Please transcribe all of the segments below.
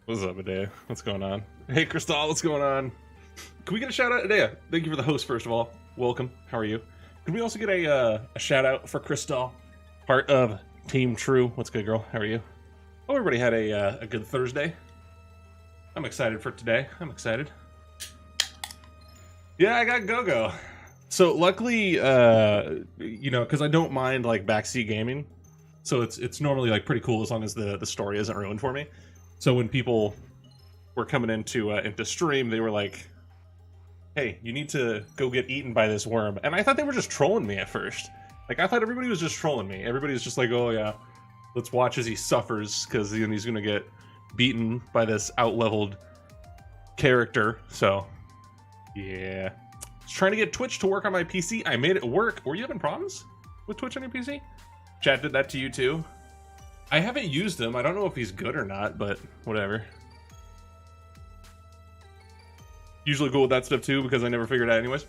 What's up, Adea? What's going on? Hey, Crystal, what's going on? Can we get a shout out, Adea? Thank you for the host, first of all. Welcome. How are you? Can we also get a shout out for Crystal, part of Team True? What's good, girl? How are you? Oh, everybody had a good Thursday. I'm excited for today. I'm excited. Yeah, I got Go-Go. So luckily, you know, because I don't mind like backseat gaming, so it's normally like pretty cool as long as the story isn't ruined for me. So when people were coming into stream, they were like, "Hey, you need to go get eaten by this worm," and I thought they were just trolling me at first. Like I thought everybody was just trolling me. Everybody was just like, "Oh yeah, let's watch as he suffers because he's gonna get beaten by this out-leveled character." So yeah, I was trying to get Twitch to work on my PC. I made it work. Were you having problems with Twitch on your PC? Chat did that to you too. I haven't used him. I don't know if he's good or not, but whatever. Usually cool with that stuff too because I never figured it out anyways.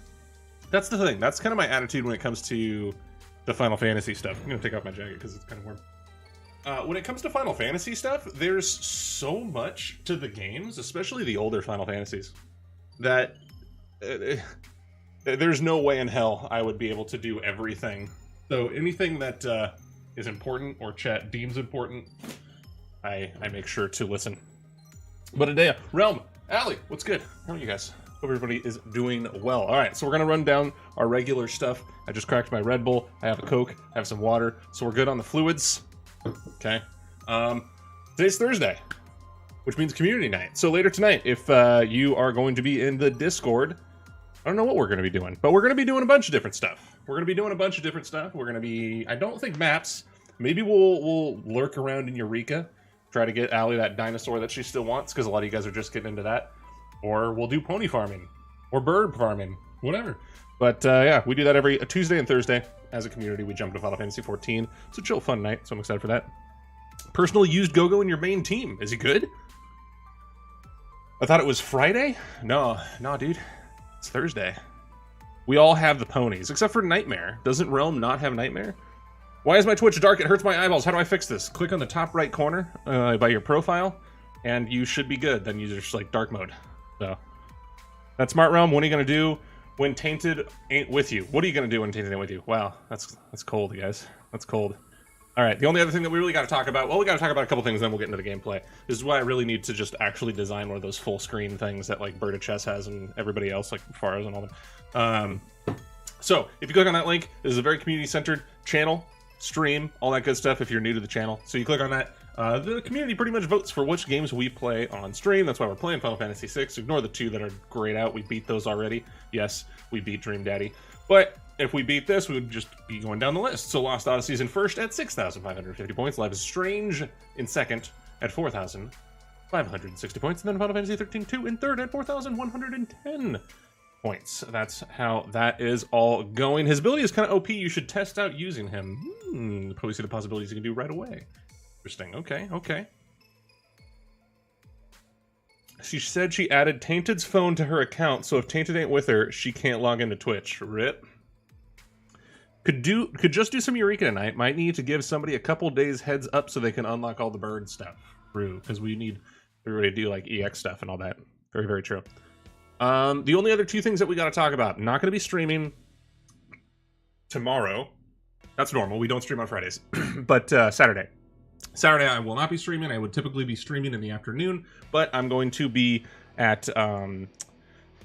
That's the thing. That's kind of my attitude when it comes to the Final Fantasy stuff. I'm going to take off my jacket because it's kind of warm. When it comes to Final Fantasy stuff, there's so much to the games, especially the older Final Fantasies, that there's no way in hell I would be able to do everything. So anything that is important or chat deems important, I make sure to listen. But Adea, Realm, Allie, what's good? How are you guys? Hope everybody is doing well. All right, so we're gonna run down our regular stuff. I just cracked my Red Bull. I have a Coke. I have some water. So we're good on the fluids. Okay. Today's Thursday, which means community night. So later tonight, if you are going to be in the Discord, I don't know what we're going to be doing, but we're going to be doing a bunch of different stuff. We're going to be doing a bunch of different stuff. We're going to be, I don't think maps. Maybe we'll lurk around in Eureka, try to get Allie that dinosaur that she still wants, because a lot of you guys are just getting into that. Or we'll do pony farming, or bird farming, whatever. But yeah, we do that every Tuesday and Thursday. As a community, we jump to Final Fantasy 14. It's a chill, fun night, so I'm excited for that. Personally used Go-Go in your main team. Is he good? I thought it was Friday? No, dude. It's Thursday. We all have the ponies, except for Nightmare. Doesn't Realm not have Nightmare? Why is my Twitch dark? It hurts my eyeballs. How do I fix this? Click on the top right corner by your profile, and you should be good. Then you just like dark mode. So that's Smart Realm. What are you gonna do when Tainted ain't with you? What are you gonna do when Tainted ain't with you? Wow, that's cold, guys. That's cold. All right, the only other thing that we really got to talk about, well, we got to talk about a couple things, then we'll get into the gameplay. This is why I really need to just actually design one of those full screen things that like Bird of Chess has and everybody else, like Faros and all them. So if you click on that link, this is a very community-centered channel, stream, all that good stuff if you're new to the channel. So you click on that. The community pretty much votes for which games we play on stream. That's why we're playing Final Fantasy VI. Ignore the two that are grayed out. We beat those already. Yes, we beat Dream Daddy. But if we beat this, we would just be going down the list. So Lost Odyssey's in first at 6,550 points. Life is Strange in second at 4,560 points. And then Final Fantasy 13-2 in third at 4,110 points. That's how that is all going. His ability is kind of OP. You should test out using him. Probably see the possibilities you can do right away. Interesting. Okay. She said she added Tainted's phone to her account, so if Tainted ain't with her, she can't log into Twitch. RIP. Could just do some Eureka tonight. Might need to give somebody a couple days heads up so they can unlock all the bird stuff. True, because we need everybody to do like EX stuff and all that. Very, very true. The only other two things that we got to talk about. Not going to be streaming tomorrow. That's normal. We don't stream on Fridays. But Saturday. Saturday I will not be streaming. I would typically be streaming in the afternoon, but I'm going to be at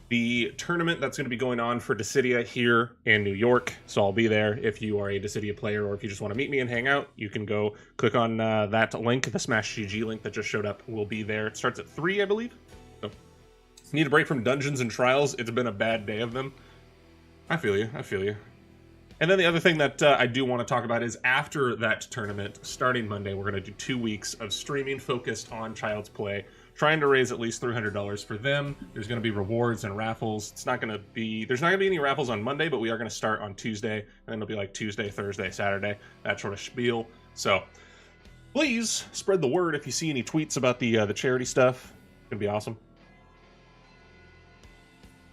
the tournament that's going to be going on for Dissidia here in New York. So I'll be there. If you are a Dissidia player or if you just want to meet me and hang out, you can go click on that link. The Smash GG link that just showed up will be there. It starts at 3, I believe. So need a break from dungeons and trials. It's been a bad day of them. I feel you. And then the other thing that I do want to talk about is after that tournament, starting Monday, we're going to do 2 weeks of streaming focused on Child's Play, trying to raise at least $300 for them. There's going to be rewards and raffles. There's not going to be any raffles on Monday, but we are going to start on Tuesday, and then it'll be like Tuesday, Thursday, Saturday, that sort of spiel. So please spread the word if you see any tweets about the charity stuff. It's going to be awesome.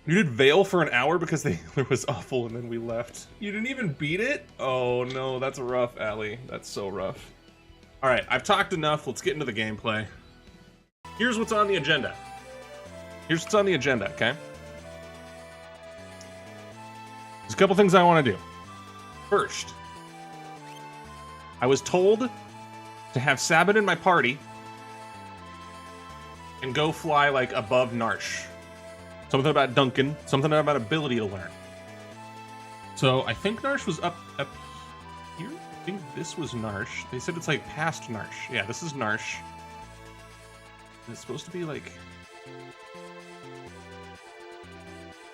You did Veil for an hour because it was awful and then we left. You didn't even beat it? Oh no, that's rough, Allie. That's so rough. Alright, I've talked enough. Let's get into the gameplay. Here's what's on the agenda. Here's what's on the agenda, okay? There's a couple things I want to do. First, I was told to have Sabin in my party and go fly, like, above Narsh. Something about Duncan, something about ability to learn. So, I think Narsh was up here? I think this was Narsh. They said it's, like, past Narsh. Yeah, this is Narsh. It's supposed to be, like...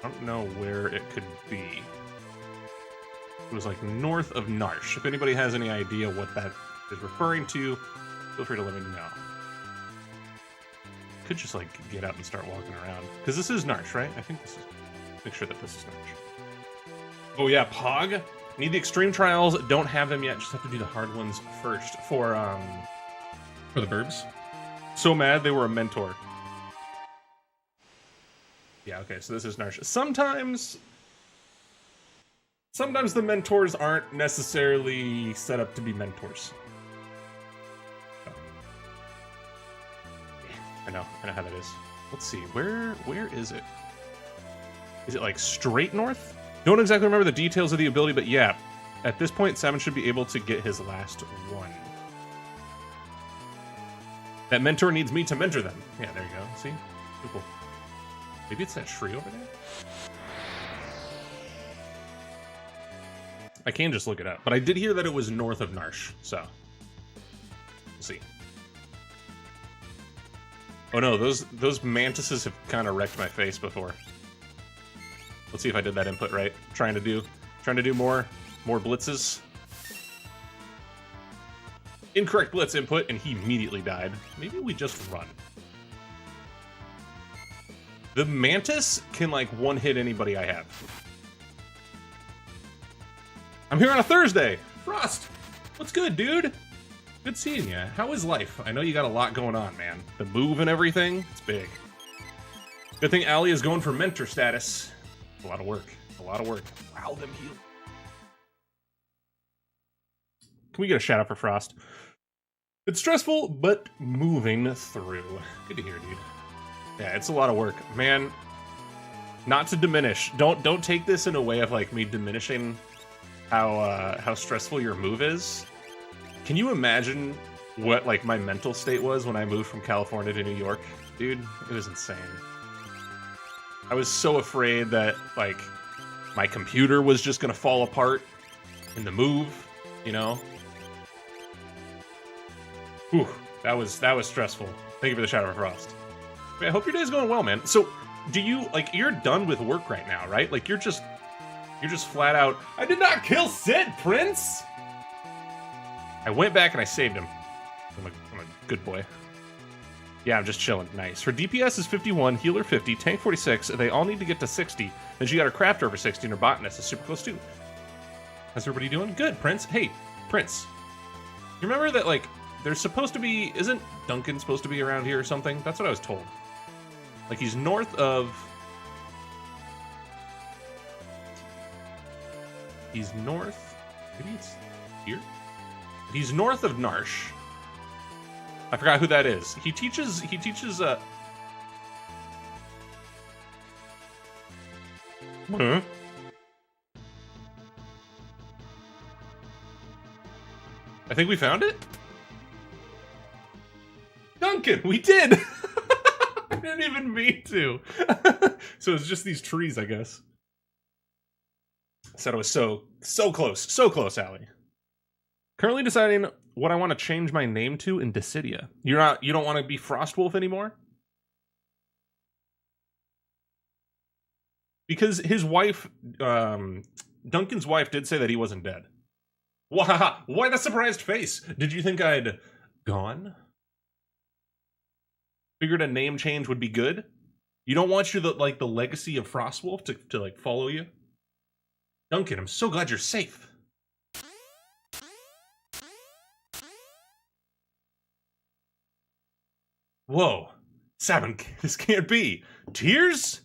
I don't know where it could be. It was, like, north of Narsh. If anybody has any idea what that is referring to, feel free to let me know. Could just, like, get out and start walking around. Because this is Narsh, right? I think this is... Make sure that this is Narsh. Oh, yeah, Pog. Need the extreme trials. Don't have them yet. Just have to do the hard ones first. For the burbs. So mad they were a mentor. Yeah, okay, so this is Narsh. Sometimes the mentors aren't necessarily set up to be mentors. Oh. Yeah, I know how that is. Let's see, where is it? Is it like straight north? Don't exactly remember the details of the ability, but yeah, at this point, Salmon should be able to get his last one. That mentor needs me to mentor them. Yeah, there you go. See? Cool. Maybe it's that tree over there? I can just look it up. But I did hear that it was north of Narsh, so... We'll see. Oh no, those mantises have kind of wrecked my face before. Let's see if I did that input right. Trying to do more blitzes. Incorrect blitz input, and he immediately died. Maybe we just run. The Mantis can, like, one-hit anybody I have. I'm here on a Thursday! Frost! What's good, dude? Good seeing you. How is life? I know you got a lot going on, man. The move and everything, it's big. Good thing Allie is going for mentor status. A lot of work. A lot of work. Wow, them heal. Can we get a shout out for Frost? It's stressful, but moving through. Good to hear, dude. Yeah, it's a lot of work. Man, not to diminish. Don't take this in a way of, like, me diminishing how stressful your move is. Can you imagine what, like, my mental state was when I moved from California to New York? Dude, it was insane. I was so afraid that, like, my computer was just gonna fall apart in the move, you know? Whew, that was stressful. Thank you for the shout out, Frost. I hope your day's going well, man. So, do you, like, you're done with work right now, right? Like, you're just flat out, I did not kill Sid, Prince! I went back and I saved him. I'm a good boy. Yeah, I'm just chilling. Nice. Her DPS is 51, healer 50, tank 46. They all need to get to 60. Then she got her crafter over 60, and her botanist is super close too. How's everybody doing? Good, Prince. Hey, Prince. You remember that, like, there's supposed to be... Isn't Duncan supposed to be around here or something? That's what I was told. Like, he's north of... He's north... Maybe it's here? He's north of Narsh. I forgot who that is. He teaches, Huh? I think we found it? Duncan, we did! I didn't even mean to. So it's just these trees, I guess. Said it was so close, Allie. Currently deciding what I want to change my name to in Dissidia. You don't want to be Frostwolf anymore? Because his wife, Duncan's wife did say that he wasn't dead. Why the surprised face? Did you think I'd gone? Figured a name change would be good? You don't want the legacy of Frostwolf to like follow you? Duncan, I'm so glad you're safe. Whoa. Sabin, this can't be. Tears?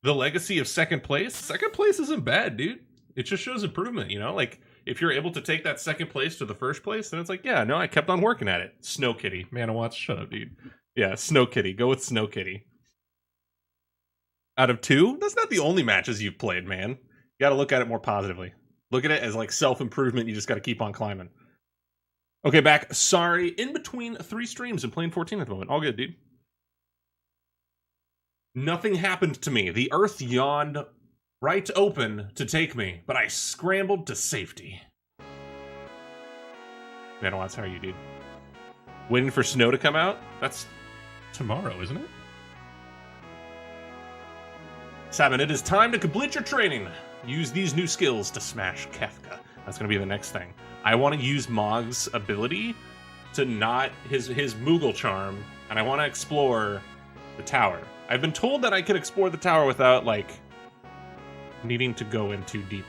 The legacy of second place? Second place isn't bad, dude. It just shows improvement, you know? Like, if you're able to take that second place to the first place, then it's like, yeah, no, I kept on working at it. Snow Kitty. Man, shut up, dude. Yeah, Snow Kitty. Go with Snow Kitty. Out of 2? That's not the only matches you've played, man. You gotta look at it more positively. Look at it as like self-improvement. You just gotta keep on climbing. Okay, back. Sorry. In between 3 streams and playing 14 at the moment. All good, dude. Nothing happened to me. The earth yawned right open to take me, but I scrambled to safety. Manawats, how are you, dude? Waiting for snow to come out? That's tomorrow, isn't it? Sabin, it is time to complete your training. Use these new skills to smash Kefka. That's going to be the next thing. I want to use Mog's ability to not his Moogle charm, and I want to explore the tower. I've been told that I can explore the tower without, like, needing to go in too deep.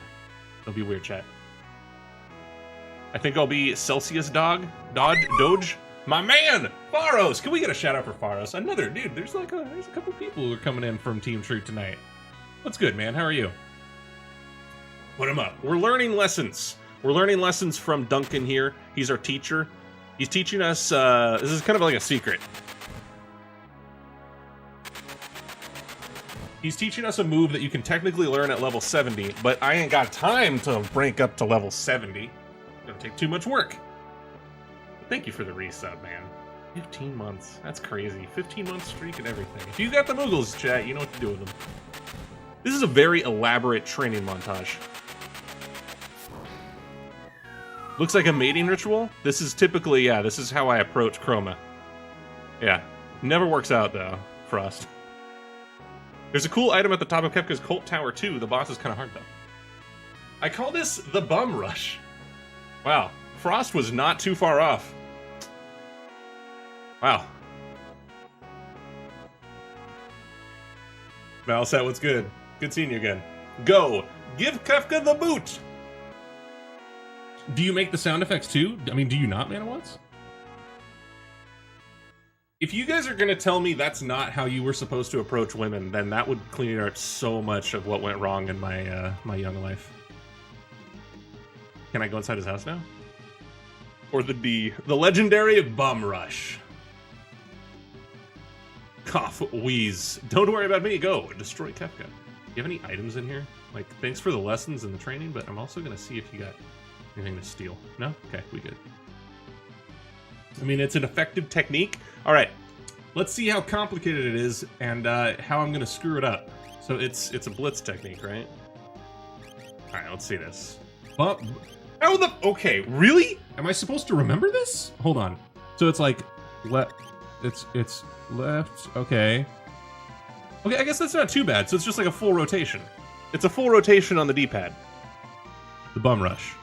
It'll be weird, chat. I think I'll be Celsius Doge. My man, Faros. Can we get a shout out for Faros? Another dude. There's a couple people who are coming in from Team Truth tonight. What's good, man? How are you? Put him up. We're learning lessons. We're learning lessons from Duncan here. He's our teacher. He's teaching us. This is kind of like a secret. He's teaching us a move that you can technically learn at level 70, but I ain't got time to rank up to level 70. It's gonna take too much work. Thank you for the resub, man. 15 months. That's crazy. 15-month streak and everything. If you got the Moogles, chat, you know what to do with them. This is a very elaborate training montage. Looks like a mating ritual. This is typically, yeah, this is how I approach Chroma. Yeah. Never works out, though, Frost. There's a cool item at the top of Kefka's Cult Tower, too. The boss is kind of hard, though. I call this the Bum Rush. Wow. Frost was not too far off. Wow. Malset, what's good? Good seeing you again. Go! Give Kefka the boot! Do you make the sound effects too? I mean, do you not, Manawats? If you guys are going to tell me that's not how you were supposed to approach women, then that would clear up so much of what went wrong in my my young life. Can I go inside his house now? Or the D. The legendary Bum Rush. Cough, wheeze. Don't worry about me. Go. Destroy Kefka. Do you have any items in here? Like, thanks for the lessons and the training, but I'm also going to see if you got anything to steal. No? Okay, we good. I mean, it's an effective technique. All right. Let's see how complicated it is and how I'm going to screw it up. So it's a blitz technique, right? All right, let's see this. How the... Okay, really? Am I supposed to remember this? Hold on. So it's like... It's left. Okay. Okay, I guess that's not too bad. So it's just like a full rotation. It's a full rotation on the D-pad. The Bum Rush.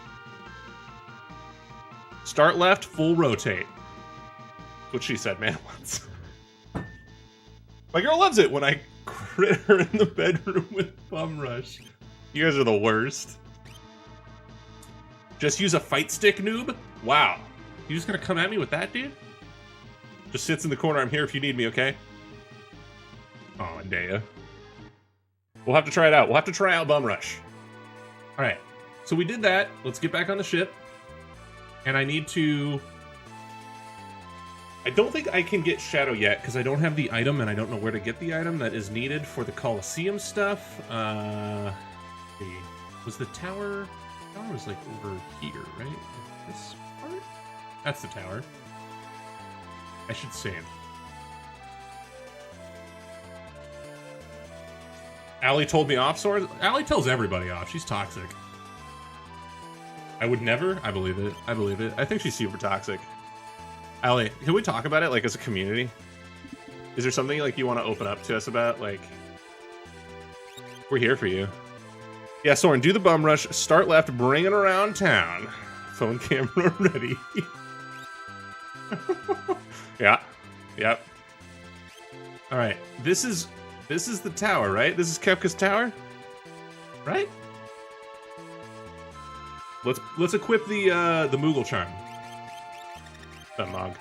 Start left, full rotate. That's what she said, man. My girl loves it when I crit her in the bedroom with Bum Rush. You guys are the worst. Just use a fight stick, noob? Wow. You just gonna come at me with that, dude? Just sits in the corner. I'm here if you need me, okay? Oh, Andea. We'll have to try it out. We'll have to try out Bum Rush. All right. So we did that. Let's get back on the ship. And I need to... I don't think I can get Shadow yet, because I don't have the item, and I don't know where to get the item that is needed for the Colosseum stuff. Let's see. Was the tower... The tower was, like, over here, right? This part? That's the tower. I should save. Allie told me off, Sword. Allie tells everybody off. She's toxic. I would never. I believe it. I believe it. I think she's super toxic. Allie, can we talk about it, like, as a community? Is there something, like, you want to open up to us about? Like, we're here for you. Yeah, Soren, do the Bum Rush. Start left, bring it around town. Phone camera ready. Yeah. Yep. All right. This is the tower, right? This is Kefka's tower, right? Let's equip the Moogle charm. That Mog.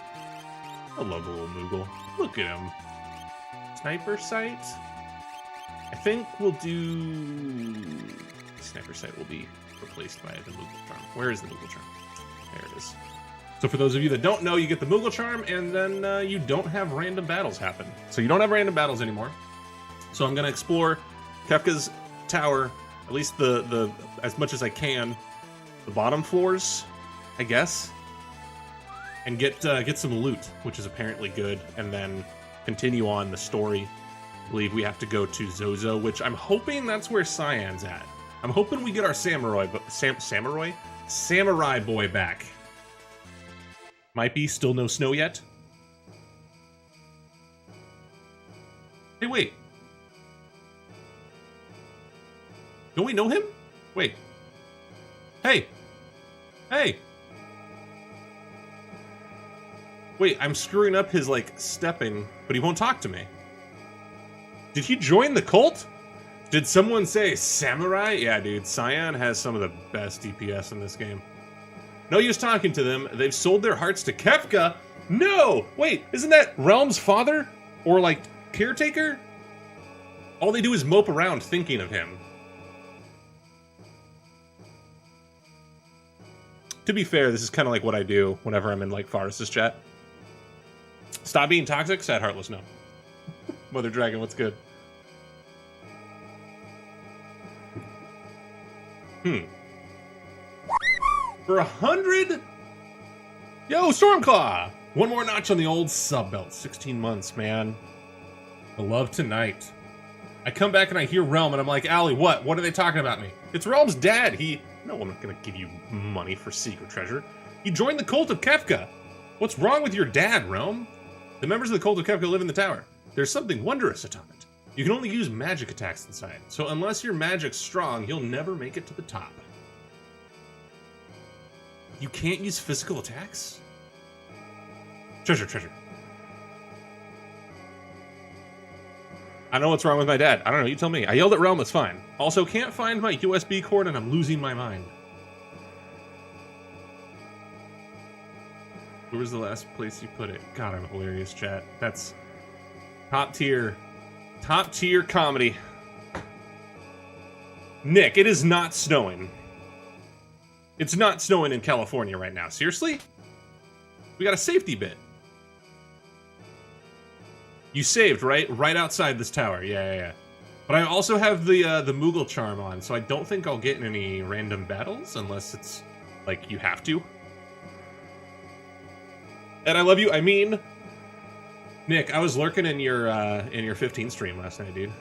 I love the little Moogle. Look at him. Sniper sight. I think we'll do... Sniper sight will be replaced by the Moogle charm. Where is the Moogle charm? There it is. So for those of you that don't know, you get the Moogle Charm, and then you don't have random battles happen. So you don't have random battles anymore. So I'm going to explore Kefka's tower, at least the as much as I can, the bottom floors, I guess, and get some loot, which is apparently good, and then continue on the story. I believe we have to go to Zozo, which I'm hoping that's where Cyan's at. I'm hoping we get our samurai boy back. Might be still no snow yet. Hey, wait. Don't we know him? Wait. Hey. Hey. Wait, I'm screwing up his, like, stepping, but he won't talk to me. Did he join the cult? Did someone say samurai? Yeah, dude, Cyan has some of the best DPS in this game. No use talking to them. They've sold their hearts to Kefka. No! Wait, isn't that Realm's father? Or, like, caretaker? All they do is mope around thinking of him. To be fair, this is kind of like what I do whenever I'm in, like, Forest's chat. Stop being toxic? Sad Heartless, no. Mother Dragon, what's good? For 100? Yo, Stormclaw! One more notch on the old sub belt. 16 months, man. I love tonight. I come back and I hear Realm and I'm like, Allie, what? What are they talking about me? It's Realm's dad. No, I'm not gonna give you money for secret treasure. He joined the cult of Kefka. What's wrong with your dad, Realm? The members of the cult of Kefka live in the tower. There's something wondrous atop it. You can only use magic attacks inside, so unless your magic's strong, you'll never make it to the top. You can't use physical attacks? Treasure. I don't know what's wrong with my dad. I don't know, you tell me. I yelled at Realm, it's fine. Also, can't find my USB cord and I'm losing my mind. Where was the last place you put it? God, I'm hilarious, chat. That's top tier comedy. Nick, it is not snowing. It's not snowing in California right now. Seriously? We got a safety bit. You saved, right? Right outside this tower. Yeah. But I also have the Moogle charm on, so I don't think I'll get in any random battles unless it's like you have to. And I love you. I mean, Nick, I was lurking in your 15 stream last night, dude.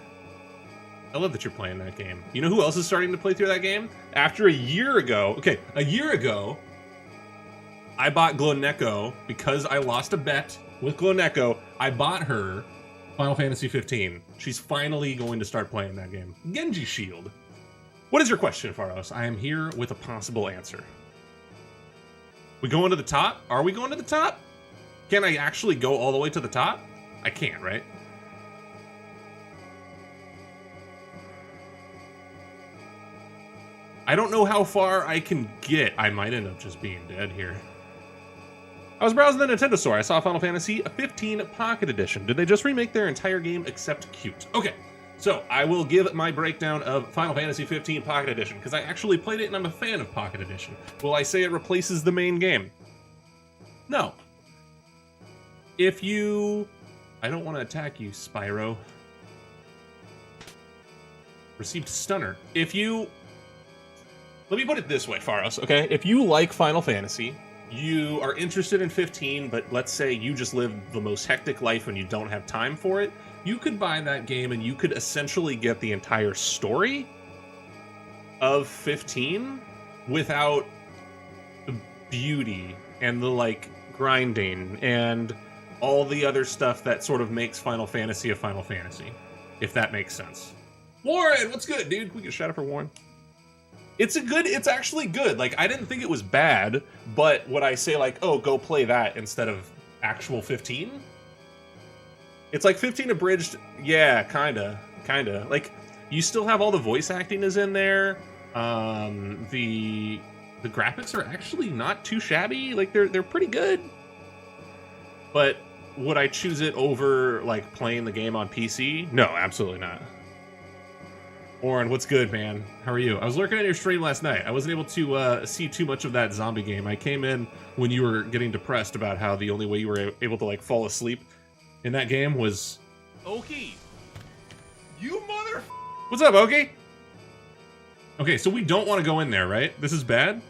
I love that you're playing that game. You know who else is starting to play through that game? After a year ago, I bought Gloneko because I lost a bet with Gloneko. I bought her Final Fantasy 15. She's finally going to start playing that game. Genji Shield. What is your question, Pharos? I am here with a possible answer. We going to the top? Are we going to the top? Can I actually go all the way to the top? I can't, right? I don't know how far I can get. I might end up just being dead here. I was browsing the Nintendo store. I saw Final Fantasy 15 Pocket Edition. Did they just remake their entire game except cute? Okay, so I will give my breakdown of Final Fantasy 15 Pocket Edition because I actually played it and I'm a fan of Pocket Edition. Will I say it replaces the main game? No. If you... I don't want to attack you, Spyro. Received Stunner. If you... Let me put it this way, Pharos, okay? If you like Final Fantasy, you are interested in 15, but let's say you just live the most hectic life and you don't have time for it, you could buy that game and you could essentially get the entire story of 15 without the beauty and the, like, grinding and all the other stuff that sort of makes Final Fantasy a Final Fantasy, if that makes sense. Warren, what's good, dude? We get a shout out for Warren. It's actually good. Like, I didn't think it was bad, but would I say, like, oh, go play that instead of actual 15? It's like 15 abridged. Yeah, kinda. Like, you still have all the voice acting is in there. The graphics are actually not too shabby. Like, they're pretty good. But would I choose it over, like, playing the game on PC? No, absolutely not. Warren, what's good, man? How are you? I was lurking at your stream last night. I wasn't able to see too much of that zombie game. I came in when you were getting depressed about how the only way you were able to, like, fall asleep in that game was... Okie! You mother... What's up, Okie? Okay, so we don't want to go in there, right? This is bad?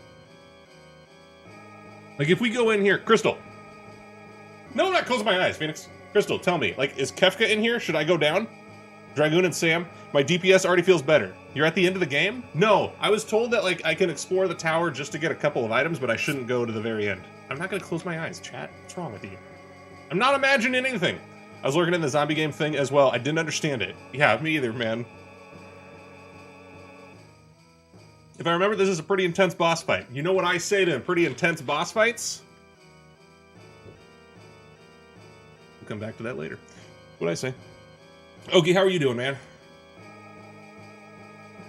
Like, if we go in here... Crystal! No, I'm not closing my eyes, Phoenix. Crystal, tell me. Like, is Kefka in here? Should I go down? Dragoon and Sam? My DPS already feels better. You're at the end of the game? No, I was told that, like, I can explore the tower just to get a couple of items, but I shouldn't go to the very end. I'm not gonna close my eyes, chat. What's wrong with you? I'm not imagining anything. I was looking in the zombie game thing as well. I didn't understand it. Yeah, me either, man. If I remember, this is a pretty intense boss fight. You know what I say to pretty intense boss fights? We'll come back to that later. What'd I say? Okie, how are you doing, man?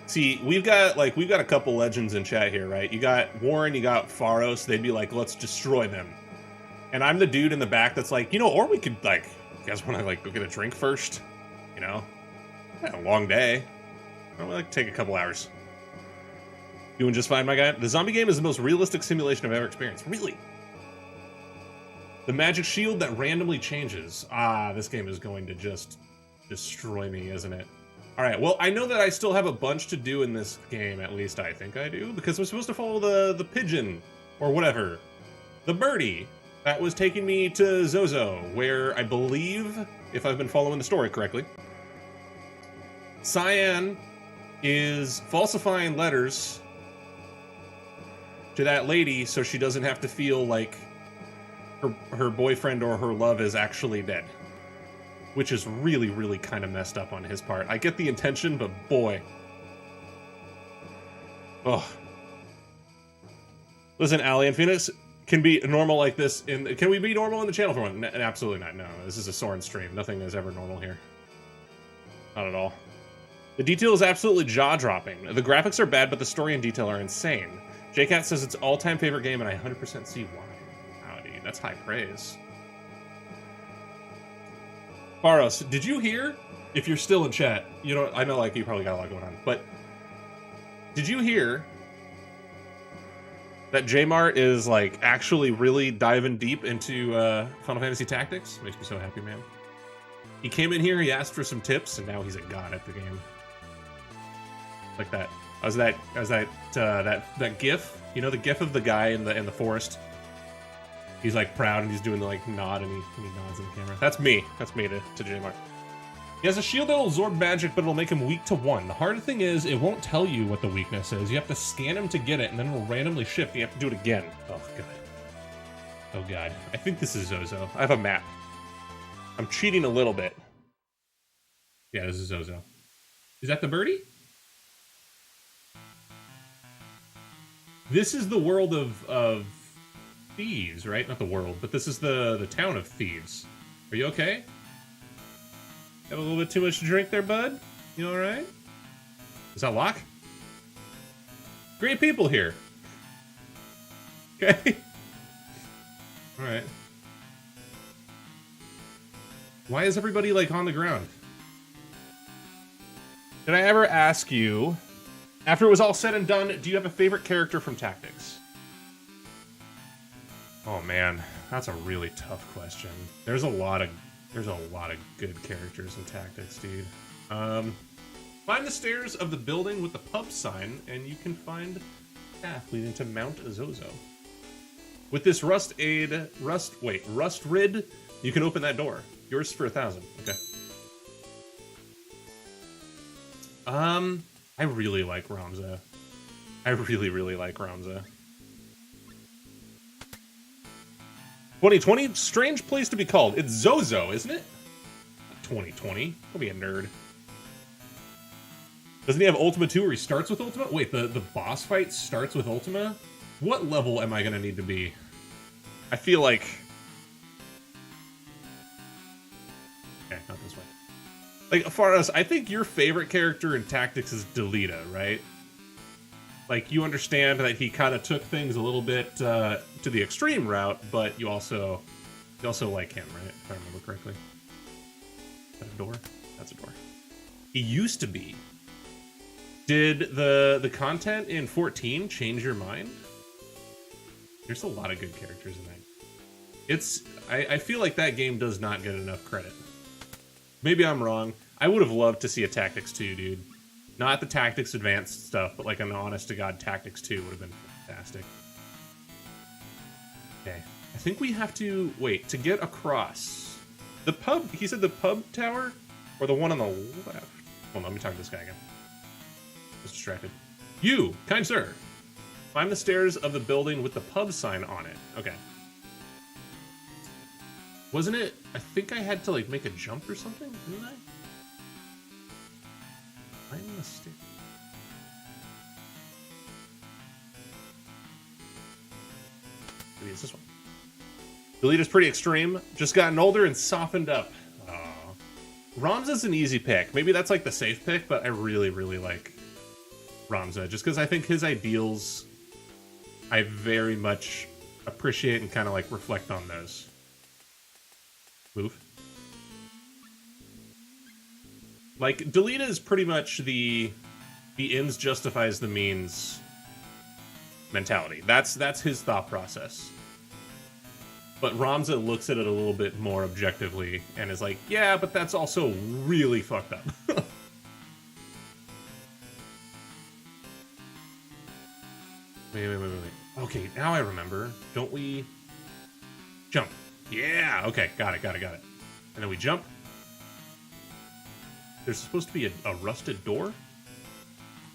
See, we've got a couple legends in chat here, right? You got Warren, you got Pharos. They'd be like, let's destroy them. And I'm the dude in the back that's like, you know, or we could, like, you guys want to, like, go get a drink first? You know? Had a long day. Why don't we, like, take a couple hours? Doing just fine, my guy. The zombie game is the most realistic simulation I've ever experienced. Really? The magic shield that randomly changes. Ah, this game is going to just destroy me, isn't it? Alright, well, I know that I still have a bunch to do in this game, at least I think I do, because I'm supposed to follow the pigeon, or whatever. The birdie that was taking me to Zozo, where I believe, if I've been following the story correctly, Cyan is falsifying letters to that lady so she doesn't have to feel like her boyfriend or her love is actually dead. Which is really, really kind of messed up on his part. I get the intention, but boy. Oh. Listen, Ali and Phoenix can be normal like this. Can we be normal in the channel for one? Absolutely not. No, this is a Soren stream. Nothing is ever normal here. Not at all. The detail is absolutely jaw-dropping. The graphics are bad, but the story and detail are insane. JCat says it's all-time favorite game, and I 100% see why. Wow, dude, that's high praise. Pharos, did you hear, if you're still in chat, you know, I know, like, you probably got a lot going on, but did you hear that Jmart is, like, actually really diving deep into Final Fantasy Tactics? Makes me so happy, man. He came in here, he asked for some tips, and now he's a god at the game. Like that. How's that gif? You know, the gif of the guy in the forest? He's like proud and he's doing the like nod and he nods in the camera. That's me. That's me to Jmart. He has a shield that'll absorb magic, but it'll make him weak to 1. The hard thing is, it won't tell you what the weakness is. You have to scan him to get it, and then it'll randomly shift, and you have to do it again. Oh, God. Oh, God. I think this is Zozo. I have a map. I'm cheating a little bit. Yeah, this is Zozo. Is that the birdie? This is the world of Thieves, right? Not the world, but this is the town of Thieves. Are you okay? Have a little bit too much to drink there, bud? You alright? Is that Locke? Great people here. Okay. Alright. Why is everybody, like, on the ground? Did I ever ask you, after it was all said and done, do you have a favorite character from Tactics? Oh man, that's a really tough question. There's a lot of good characters in Tactics, dude. Find the stairs of the building with the pub sign, and you can find a path leading to Mount Zozo. With this rust rid, you can open that door. Yours for 1,000. Okay. I really like Ramza. I really, really like Ramza. 2020? Strange place to be called. It's Zozo, isn't it? 2020. Don't be a nerd. Doesn't he have Ultima 2 where he starts with Ultima? Wait, the boss fight starts with Ultima? What level am I going to need to be? I feel like... Okay, not this way. Like, as far as... I think your favorite character in Tactics is Delita, right? Like, you understand that he kind of took things a little bit to the extreme route, but you also like him, right? If I remember correctly. Is that a door? That's a door. He used to be Did the content in 14 change your mind? There's a lot of good characters in that. I feel like that game does not get enough credit. Maybe I'm wrong. I would have loved to see a Tactics 2, dude. Not the Tactics Advanced stuff, but like an honest-to-God Tactics 2 would have been fantastic. Okay. I think we have to... Wait, to get across... The pub... He said the pub tower? Or the one on the left? Hold on, let me talk to this guy again. I was distracted. You, kind sir. Climb the stairs of the building with the pub sign on it. Okay. Wasn't it... I think I had to, like, make a jump or something, didn't I? Climb the stairs. Maybe it's this one. The lead is pretty extreme. Just gotten older and softened up. Ramza's an easy pick. Maybe that's, like, the safe pick, but I really, really like Ramza. Just because I think his ideals... I very much appreciate and kind of, like, reflect on those. Move. Like, Delita is pretty much the ends justifies the means mentality. That's his thought process. But Ramza looks at it a little bit more objectively and is like, yeah, but that's also really fucked up. Wait. Okay, now I remember. Don't we... Jump. Yeah, okay, got it. And then we jump. There's supposed to be a rusted door?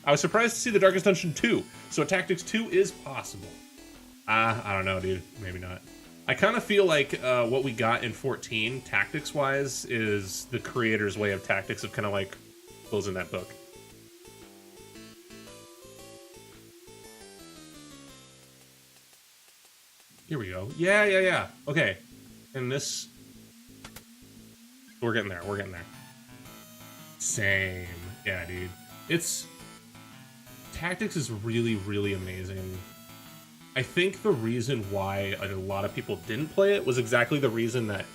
I was surprised to see the Darkest Dungeon 2, so a Tactics 2 is possible. I don't know, dude. Maybe not. I kind of feel like what we got in 14, tactics-wise, is the creator's way of tactics of kind of like closing that book. Here we go. Yeah. Okay. And this... We're getting there. Same. Yeah, dude. Tactics is really, really amazing. I think the reason why a lot of people didn't play it was exactly the reason that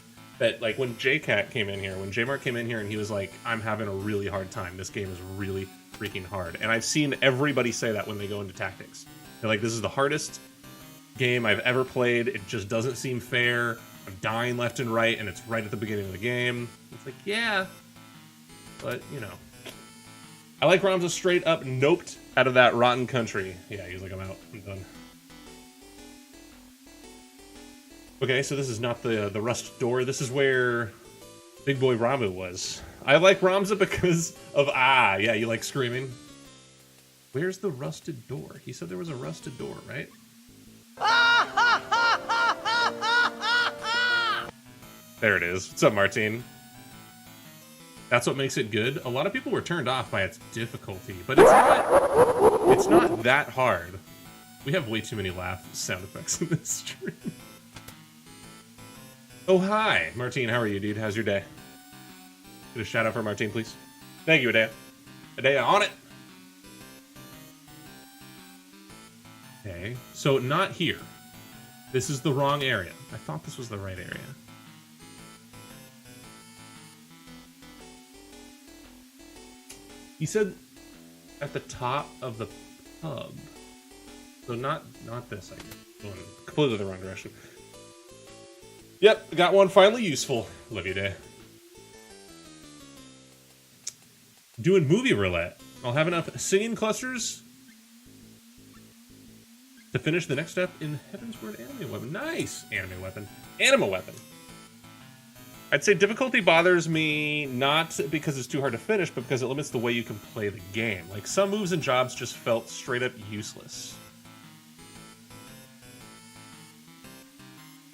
like when JCat came in here, when JMark came in here and he was like, I'm having a really hard time. This game is really freaking hard. And I've seen everybody say that when they go into Tactics. They're like, this is the hardest game I've ever played. It just doesn't seem fair. I'm dying left and right, and it's right at the beginning of the game. It's like, yeah. But, you know. I like Ramza straight up noped out of that rotten country. Yeah, he's like, I'm out. I'm done. Okay, so this is not the rust door. This is where Big Boy Ramu was. I like Ramza because of yeah, you like screaming. Where's the rusted door? He said there was a rusted door, right? There it is. What's up, Martine? That's what makes it good. A lot of people were turned off by its difficulty, but it's not that hard. We have way too many laugh sound effects in this stream. Oh, hi. Martine, how are you, dude? How's your day? Get a shout out for Martine, please. Thank you, Adea. Adea, on it! Okay, so not here. This is the wrong area. I thought this was the right area. He said at the top of the pub. So not this, I guess. Going completely the wrong direction. Yep, got one finally useful. Love you, day. Doing movie roulette. I'll have enough singing clusters to finish the next step in Heaven's Word anime weapon. Nice! Anime weapon. Anima weapon. I'd say difficulty bothers me not because it's too hard to finish, but because it limits the way you can play the game. Like, some moves and jobs just felt straight up useless.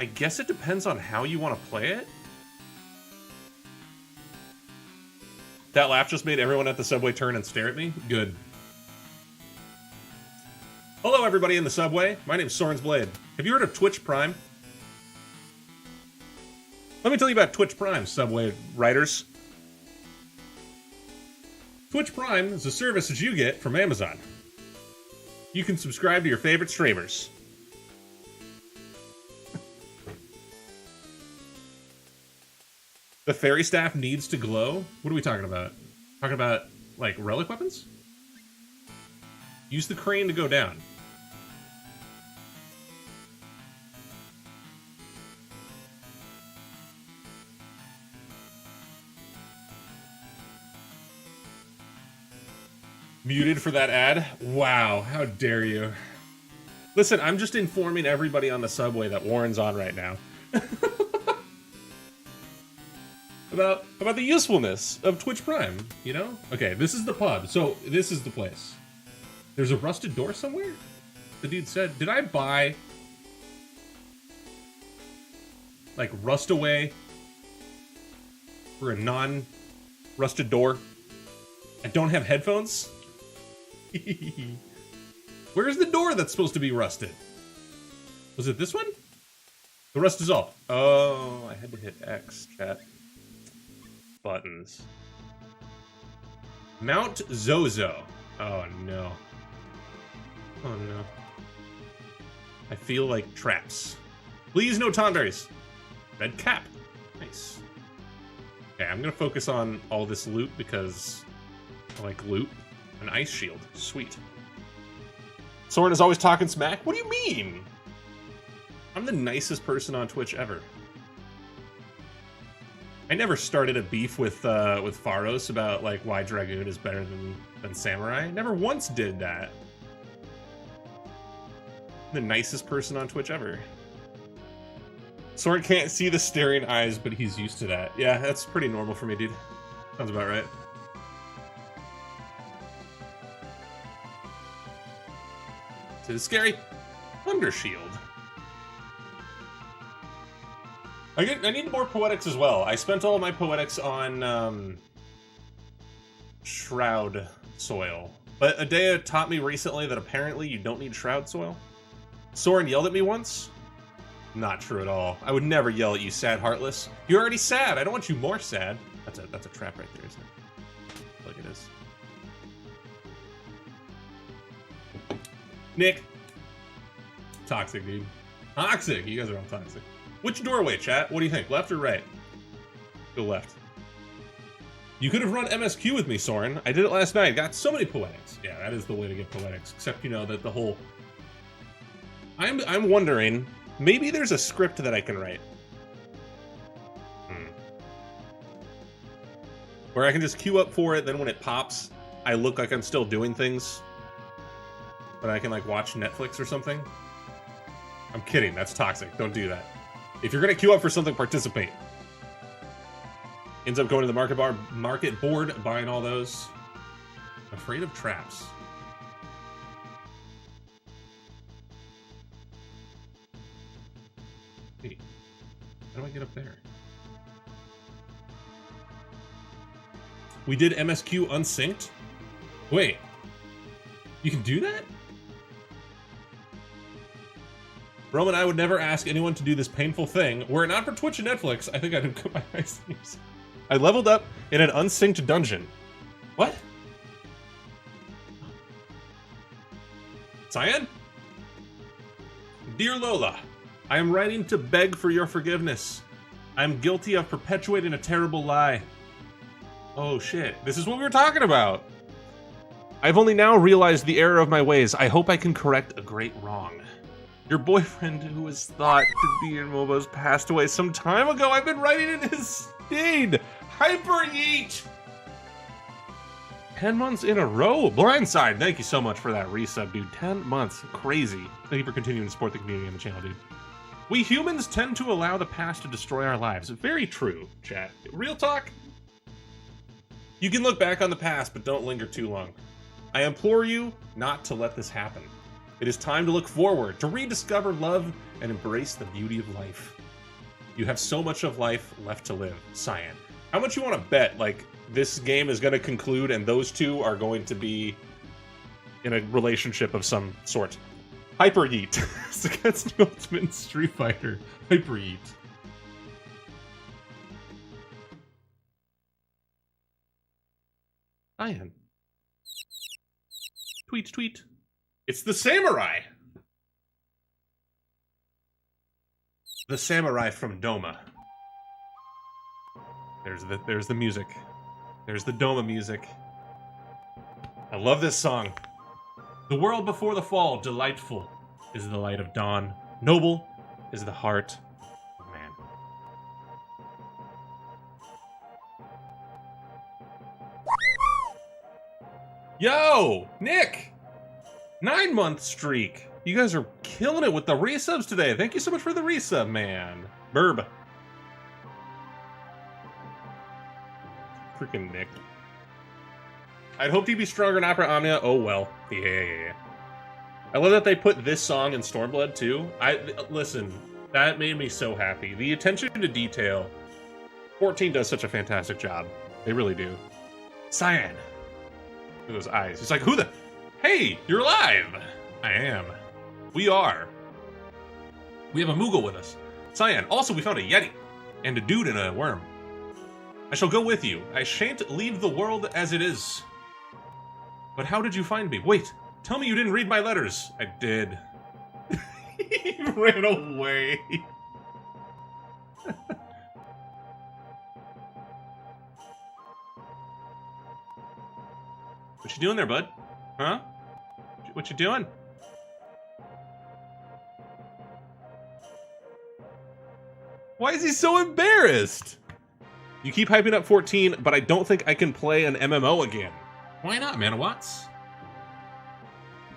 I guess it depends on how you want to play it. That laugh just made everyone at the subway turn and stare at me? Good. Hello, everybody in the subway. My name's Soren's Blade. Have you heard of Twitch Prime? Let me tell you about Twitch Prime, subway riders. Twitch Prime is a service that you get from Amazon. You can subscribe to your favorite streamers. The fairy staff needs to glow? What are we talking about? Talking about, like, relic weapons? Use the crane to go down. Muted for that ad? Wow, how dare you. Listen, I'm just informing everybody on the subway that Warren's on right now. about the usefulness of Twitch Prime, you know? Okay, this is the pub. So, this is the place. There's a rusted door somewhere? The dude said, did I buy like rust away for a non-rusted door? I don't have headphones? Where's the door that's supposed to be rusted? Was it this one? The rust is off. Oh, I had to hit X, chat. Buttons. Mount Zozo. Oh, no. Oh, no. I feel like traps. Please, no tonberries. Red cap. Nice. Okay, I'm gonna focus on all this loot because I like loot. An ice shield. Sweet. Soren is always talking smack? What do you mean? I'm the nicest person on Twitch ever. I never started a beef with Pharos about like why Dragoon is better than Samurai. Never once did that. I'm the nicest person on Twitch ever. Soren can't see the staring eyes, but he's used to that. Yeah, that's pretty normal for me, dude. Sounds about right. So it's scary. Thunder Shield. I need more poetics as well. I spent all of my poetics on Shroud Soil. But Adea taught me recently that apparently you don't need Shroud Soil. Soren yelled at me once. Not true at all. I would never yell at you, sad heartless. You're already sad. I don't want you more sad. That's a trap right there, isn't it? Like it is. Nick. Toxic, dude. Toxic. You guys are all toxic. Which doorway, chat? What do you think? Left or right? Go left. You could have run MSQ with me, Soren. I did it last night. Got so many poetics. Yeah, that is the way to get poetics. Except, you know, that the whole... I'm wondering... Maybe there's a script that I can write. Where I can just queue up for it, then when it pops, I look like I'm still doing things. But I can, like, watch Netflix or something. I'm kidding. That's toxic. Don't do that. If you're gonna queue up for something, participate. Ends up going to the market board, buying all those. Afraid of traps. Wait, how do I get up there? We did MSQ unsynced? Wait, you can do that? Roman, I would never ask anyone to do this painful thing. Were it not for Twitch and Netflix, I think I'd have cut my eyes. I leveled up in an unsynced dungeon. What? Cyan? Dear Lola, I am writing to beg for your forgiveness. I am guilty of perpetuating a terrible lie. Oh shit, this is what we were talking about. I've only now realized the error of my ways. I hope I can correct a great wrong. Your boyfriend, who was thought to be in MOBAs, passed away some time ago. I've been writing in his stead. Hyper Yeet! 10 months in a row. Blindside, thank you so much for that resub, dude. 10 months. Crazy. Thank you for continuing to support the community and the channel, dude. We humans tend to allow the past to destroy our lives. Very true, chat. Real talk. You can look back on the past, but don't linger too long. I implore you not to let this happen. It is time to look forward, to rediscover love and embrace the beauty of life. You have so much of life left to live, Cyan. How much you want to bet, like, this game is going to conclude and those two are going to be in a relationship of some sort? Hyper Yeet. It's against the Ultimate Street Fighter. Hyper Yeet. Cyan. Tweet, tweet. It's the samurai! The samurai from Doma. There's the music. There's the Doma music. I love this song. The world before the fall, delightful is the light of dawn. Noble is the heart of man. Yo, Nick! 9-month streak. You guys are killing it with the resubs today. Thank you so much for the resub, man. Burb. Freaking Nick. I'd hoped he'd be stronger in Opera Omnia. Oh well. Yeah. I love that they put this song in Stormblood too. Listen, that made me so happy. The attention to detail. 14 does such a fantastic job. They really do. Cyan. Look at those eyes. He's like, who the? Hey, you're alive. I am. We are. We have a Moogle with us. Cyan. Also, we found a Yeti. And a dude and a worm. I shall go with you. I shan't leave the world as it is. But how did you find me? Wait, tell me you didn't read my letters. I did. He ran away. What you doing there, bud? Huh? What you doing? Why is he so embarrassed? You keep hyping up 14, but I don't think I can play an MMO again. Why not, Manawats?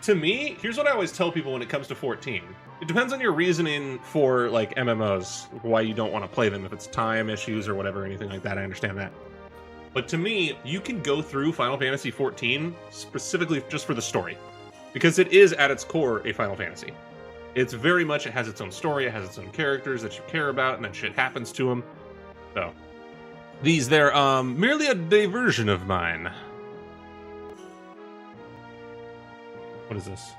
To me, here's what I always tell people when it comes to 14. It depends on your reasoning for, like, MMOs, why you don't want to play them, if it's time issues or whatever, anything like that, I understand that. But to me, you can go through Final Fantasy XIV specifically just for the story. Because it is, at its core, a Final Fantasy. It's very much, it has its own story, it has its own characters that you care about, and then shit happens to them. So, they're merely a diversion of mine. What is this?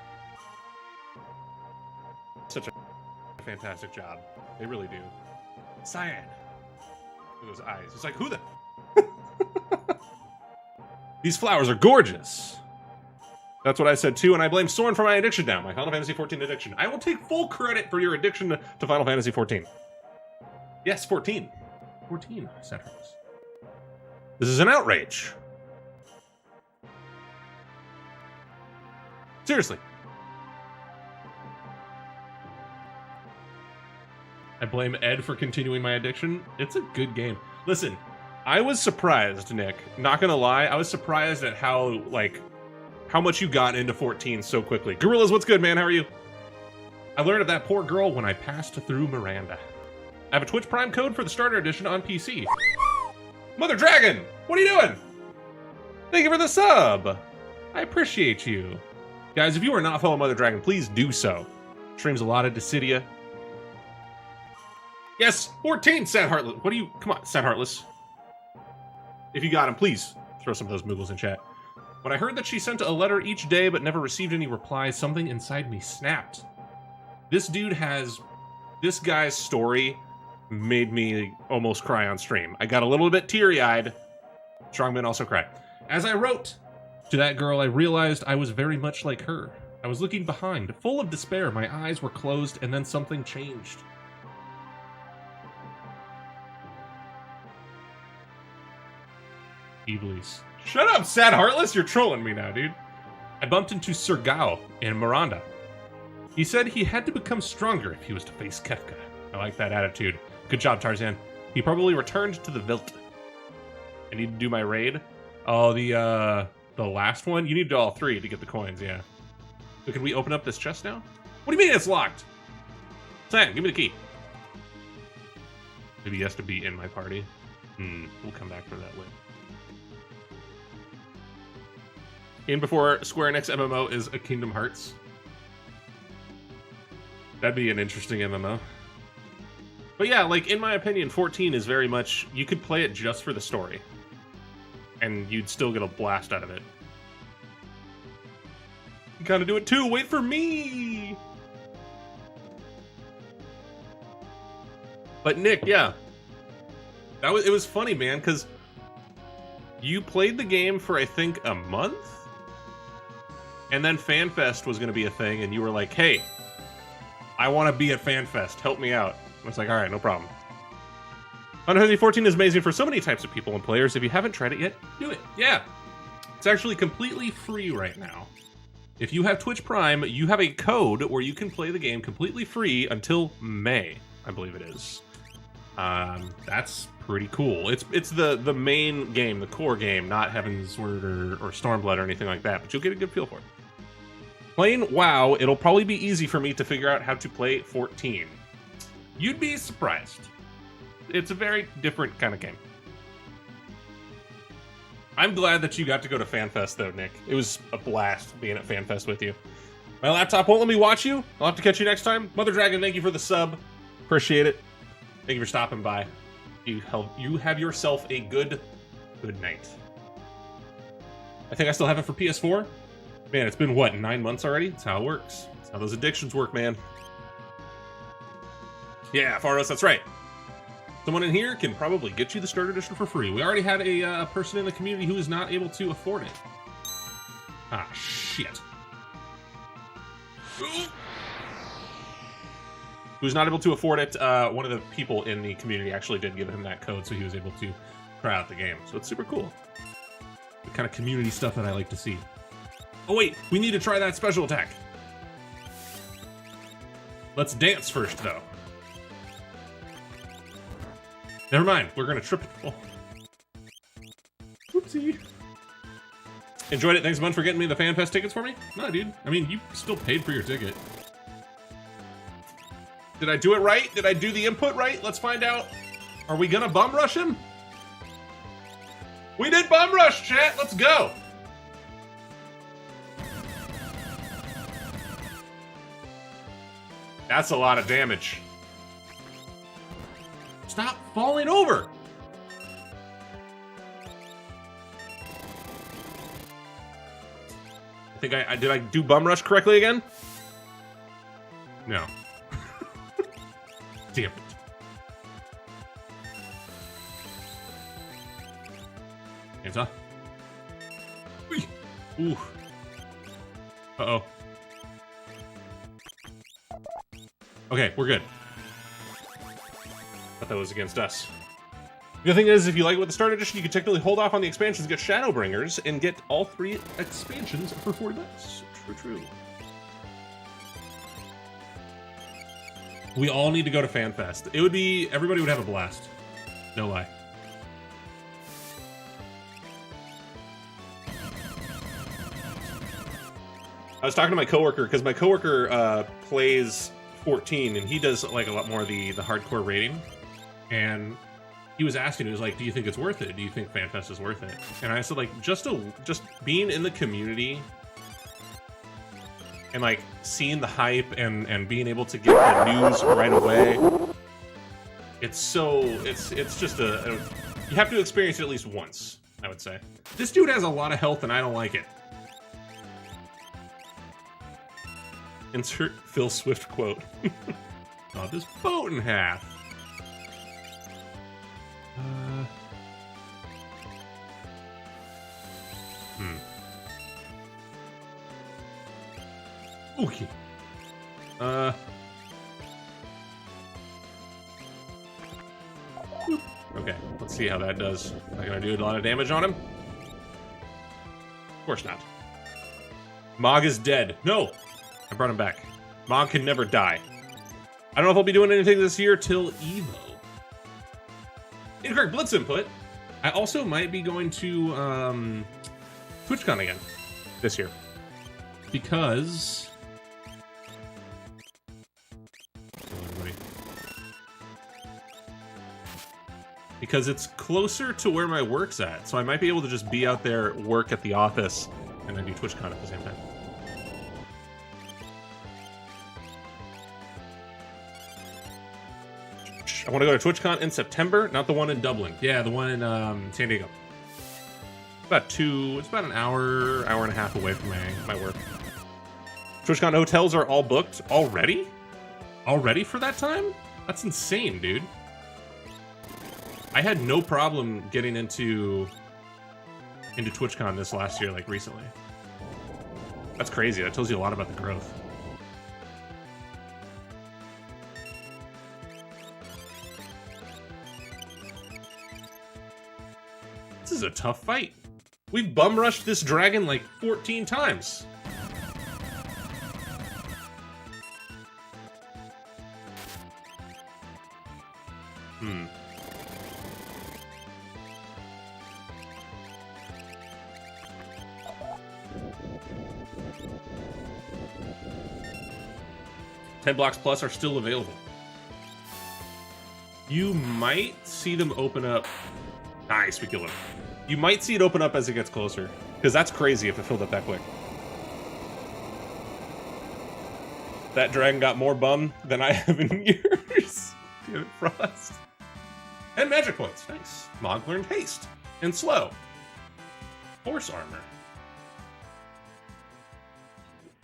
Such a fantastic job. They really do. Cyan. Look at those eyes. It's like, who the? These flowers are gorgeous. That's what I said too, and I blame Soren for my addiction now, my Final Fantasy XIV addiction. I will take full credit for your addiction to Final Fantasy XIV. Yes, 14. 14, Saturns. This is an outrage. Seriously. I blame Ed for continuing my addiction. It's a good game. Listen, I was surprised, Nick. Not gonna lie, I was surprised at how much you got into 14 so quickly. Gorillas, what's good, man? How are you? I learned of that poor girl when I passed through Miranda. I have a Twitch Prime code for the Starter Edition on PC. Mother Dragon, what are you doing? Thank you for the sub. I appreciate you. Guys, if you are not following Mother Dragon, please do so. Streams a lot of Dissidia. Yes, 14, Sad Heartless. What do you... Come on, Sad Heartless. If you got him, please throw some of those Moogles in chat. When I heard that she sent a letter each day but never received any replies, something inside me snapped. This guy's story made me almost cry on stream. I got a little bit teary-eyed. Strongman also cried. As I wrote to that girl, I realized I was very much like her. I was looking behind, full of despair. My eyes were closed, and then something changed. Iblis. Shut up, Sad Heartless! You're trolling me now, dude. I bumped into Sir Gao in Miranda. He said he had to become stronger if he was to face Kefka. I like that attitude. Good job, Tarzan. He probably returned to the Vilt. I need to do my raid. Oh, the last one? You need to do all 3 to get the coins, yeah. So can we open up this chest now? What do you mean it's locked? Sam, give me the key. Maybe he has to be in my party. We'll come back for that later. In before Square Enix MMO is a Kingdom Hearts. That'd be an interesting MMO. But yeah, like, in my opinion, 14 is very much... You could play it just for the story. And you'd still get a blast out of it. You gotta do it too! Wait for me! But Nick, yeah. It was funny, man, because... You played the game for, I think, a month? And then FanFest was going to be a thing, and you were like, hey, I want to be at FanFest. Help me out. I was like, all right, no problem. Final Fantasy 14 is amazing for so many types of people and players. If you haven't tried it yet, do it. Yeah. It's actually completely free right now. If you have Twitch Prime, you have a code where you can play the game completely free until May, I believe it is. That's pretty cool. It's the main game, the core game, not Heaven's Word or Stormblood or anything like that, but you'll get a good feel for it. Playing WoW, it'll probably be easy for me to figure out how to play 14. You'd be surprised. It's a very different kind of game. I'm glad that you got to go to FanFest, though, Nick. It was a blast being at FanFest with you. My laptop won't let me watch you. I'll have to catch you next time. Mother Dragon, thank you for the sub. Appreciate it. Thank you for stopping by. You have yourself a good night. I think I still have it for PS4. Man, it's been, what, 9 months already? That's how it works. That's how those addictions work, man. Yeah, Faros, that's right. Someone in here can probably get you the starter edition for free. We already had a person in the community who is not able to afford it. Ah, shit. Who's not able to afford it. One of the people in the community actually did give him that code, so he was able to try out the game. So it's super cool. The kind of community stuff that I like to see. Oh wait, we need to try that special attack. Let's dance first, though. Never mind, we're gonna trip it. Oh. Whoopsie. Enjoyed it. Thanks a bunch for getting me the FanFest tickets for me. No, dude. I mean, you still paid for your ticket. Did I do it right? Did I do the input right? Let's find out. Are we gonna bum rush him? We did bum rush, chat. Let's go. That's a lot of damage. Stop falling over! I think did I do bum rush correctly again? No. Damn it. Hands up. Ooh. Uh-oh. Okay, we're good. Thought that was against us. The other thing is, if you like it with the starter edition, you can technically hold off on the expansions, get Shadowbringers, and get all 3 expansions for 40 bucks. True. We all need to go to FanFest. It would be, everybody would have a blast. No lie. I was talking to my coworker, because my coworker plays 14, and he does like a lot more of the hardcore rating. And he was asking, he was like, do you think it's worth it? Do you think FanFest is worth it? And I said, like, just being in the community and like seeing the hype and being able to get the news right away, it's just you have to experience it at least once, I would say. This dude has a lot of health and I don't like it. Insert Phil Swift quote. Oh, this boat in half. Okay. Okay, let's see how that does. Am I gonna do a lot of damage on him? Of course not. Mog is dead. No! I brought him back. Mog can never die. I don't know if I'll be doing anything this year till Evo. Incorrect Blitz input. I also might be going to TwitchCon again this year. Because... Because it's closer to where my work's at. So I might be able to just be out there, work at the office, and then do TwitchCon at the same time. I want to go to TwitchCon in September, not the one in Dublin. Yeah, the one in San Diego. It's about an hour and a half away from my work. TwitchCon hotels are all booked already? Already for that time? That's insane, dude. I had no problem getting into TwitchCon this last year, like recently. That's crazy. That tells you a lot about the growth. This is a tough fight. We've bum rushed this dragon like 14 times. 10 blocks plus are still available. You might see them open up. Nice, we killed him. You might see it open up as it gets closer, because that's crazy if it filled up that quick. That dragon got more bum than I have in years. Damn it, Frost. And magic points. Nice. Mog learned haste and slow. Horse armor.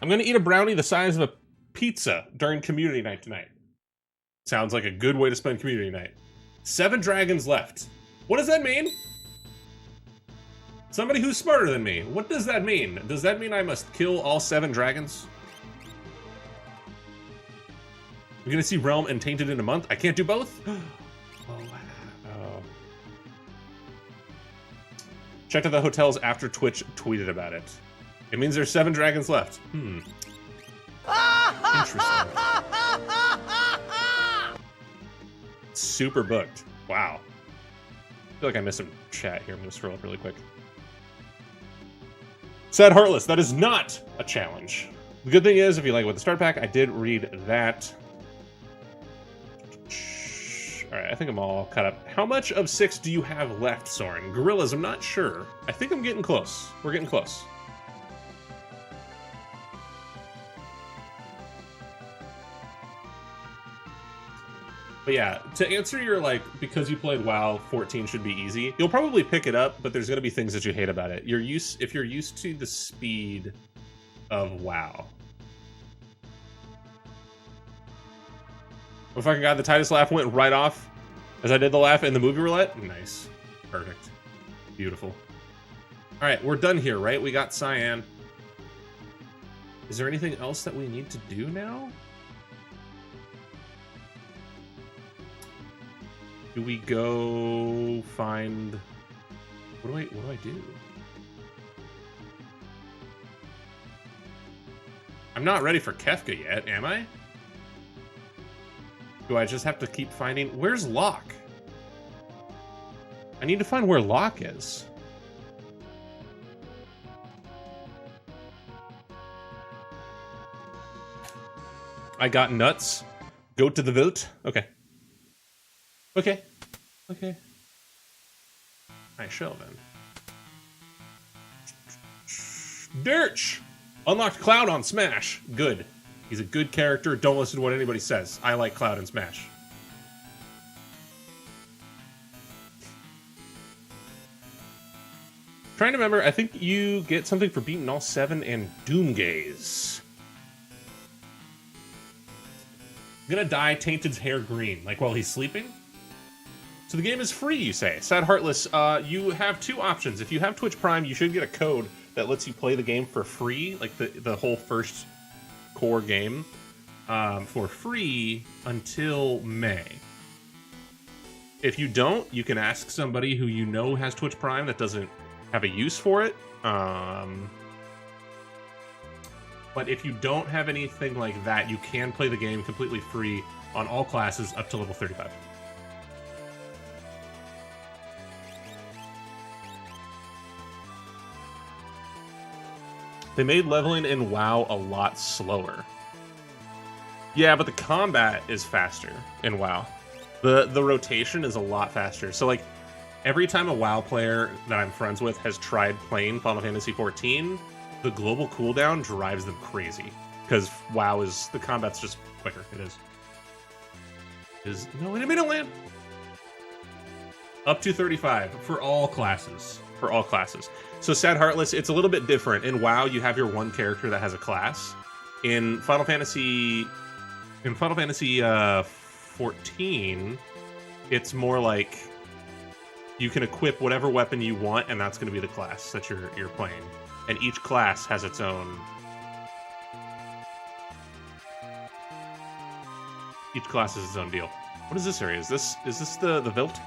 I'm going to eat a brownie the size of a pizza during community night tonight. Sounds like a good way to spend community night. 7 dragons left. What does that mean? Somebody who's smarter than me. What does that mean? Does that mean I must kill all 7 dragons? We're gonna see Realm and Tainted in a month. I can't do both? Oh, wow. Checked at the hotels after Twitch tweeted about it. It means there's 7 dragons left. Interesting. Super booked. Wow. I feel like I missed some chat here. I'm gonna scroll up really quick. Sad Heartless, that is not a challenge. The good thing is, if you like with the start pack, I did read that. Alright, I think I'm all caught up. How much of 6 do you have left, Soren? Gorillas, I'm not sure. I think I'm getting close. We're getting close. But yeah, to answer your, like, because you played WoW, 14 should be easy. You'll probably pick it up, but there's going to be things that you hate about it. If you're used to the speed of WoW. Oh, fucking god, the Titus laugh went right off as I did the laugh in the movie Roulette. Nice. Perfect. Beautiful. Alright, we're done here, right? We got Cyan. Is there anything else that we need to do now? Do we go find... What do I do? I'm not ready for Kefka yet, am I? Do I just have to keep finding... Where's Locke? I need to find where Locke is. I got nuts. Go to the Wild. Okay. Okay. Okay. I shall then. Dirch! Unlocked Cloud on Smash. Good. He's a good character. Don't listen to what anybody says. I like Cloud and Smash. Trying to remember, I think you get something for beating all 7 and Doomgaze. I'm gonna dye Tainted's hair green, like while he's sleeping. So the game is free, you say. Sad Heartless, you have 2 options. If you have Twitch Prime, you should get a code that lets you play the game for free, like the whole first core game, for free until May. If you don't, you can ask somebody who you know has Twitch Prime that doesn't have a use for it. But if you don't have anything like that, you can play the game completely free on all classes up to level 35. They made leveling in WoW a lot slower. Yeah, but the combat is faster in WoW. The rotation is a lot faster. So, like, every time a WoW player that I'm friends with has tried playing Final Fantasy XIV, the global cooldown drives them crazy. Because WoW is... the combat's just quicker. It is... No, enemy don't land! Up to 35 for all classes. For all classes. So Sad Heartless, it's a little bit different. In WoW, you have your one character that has a class. In Final Fantasy 14, it's more like you can equip whatever weapon you want, and that's going to be the class that you're playing. And each class has its own. Each class has its own deal. What is this area? Is this the Vilt?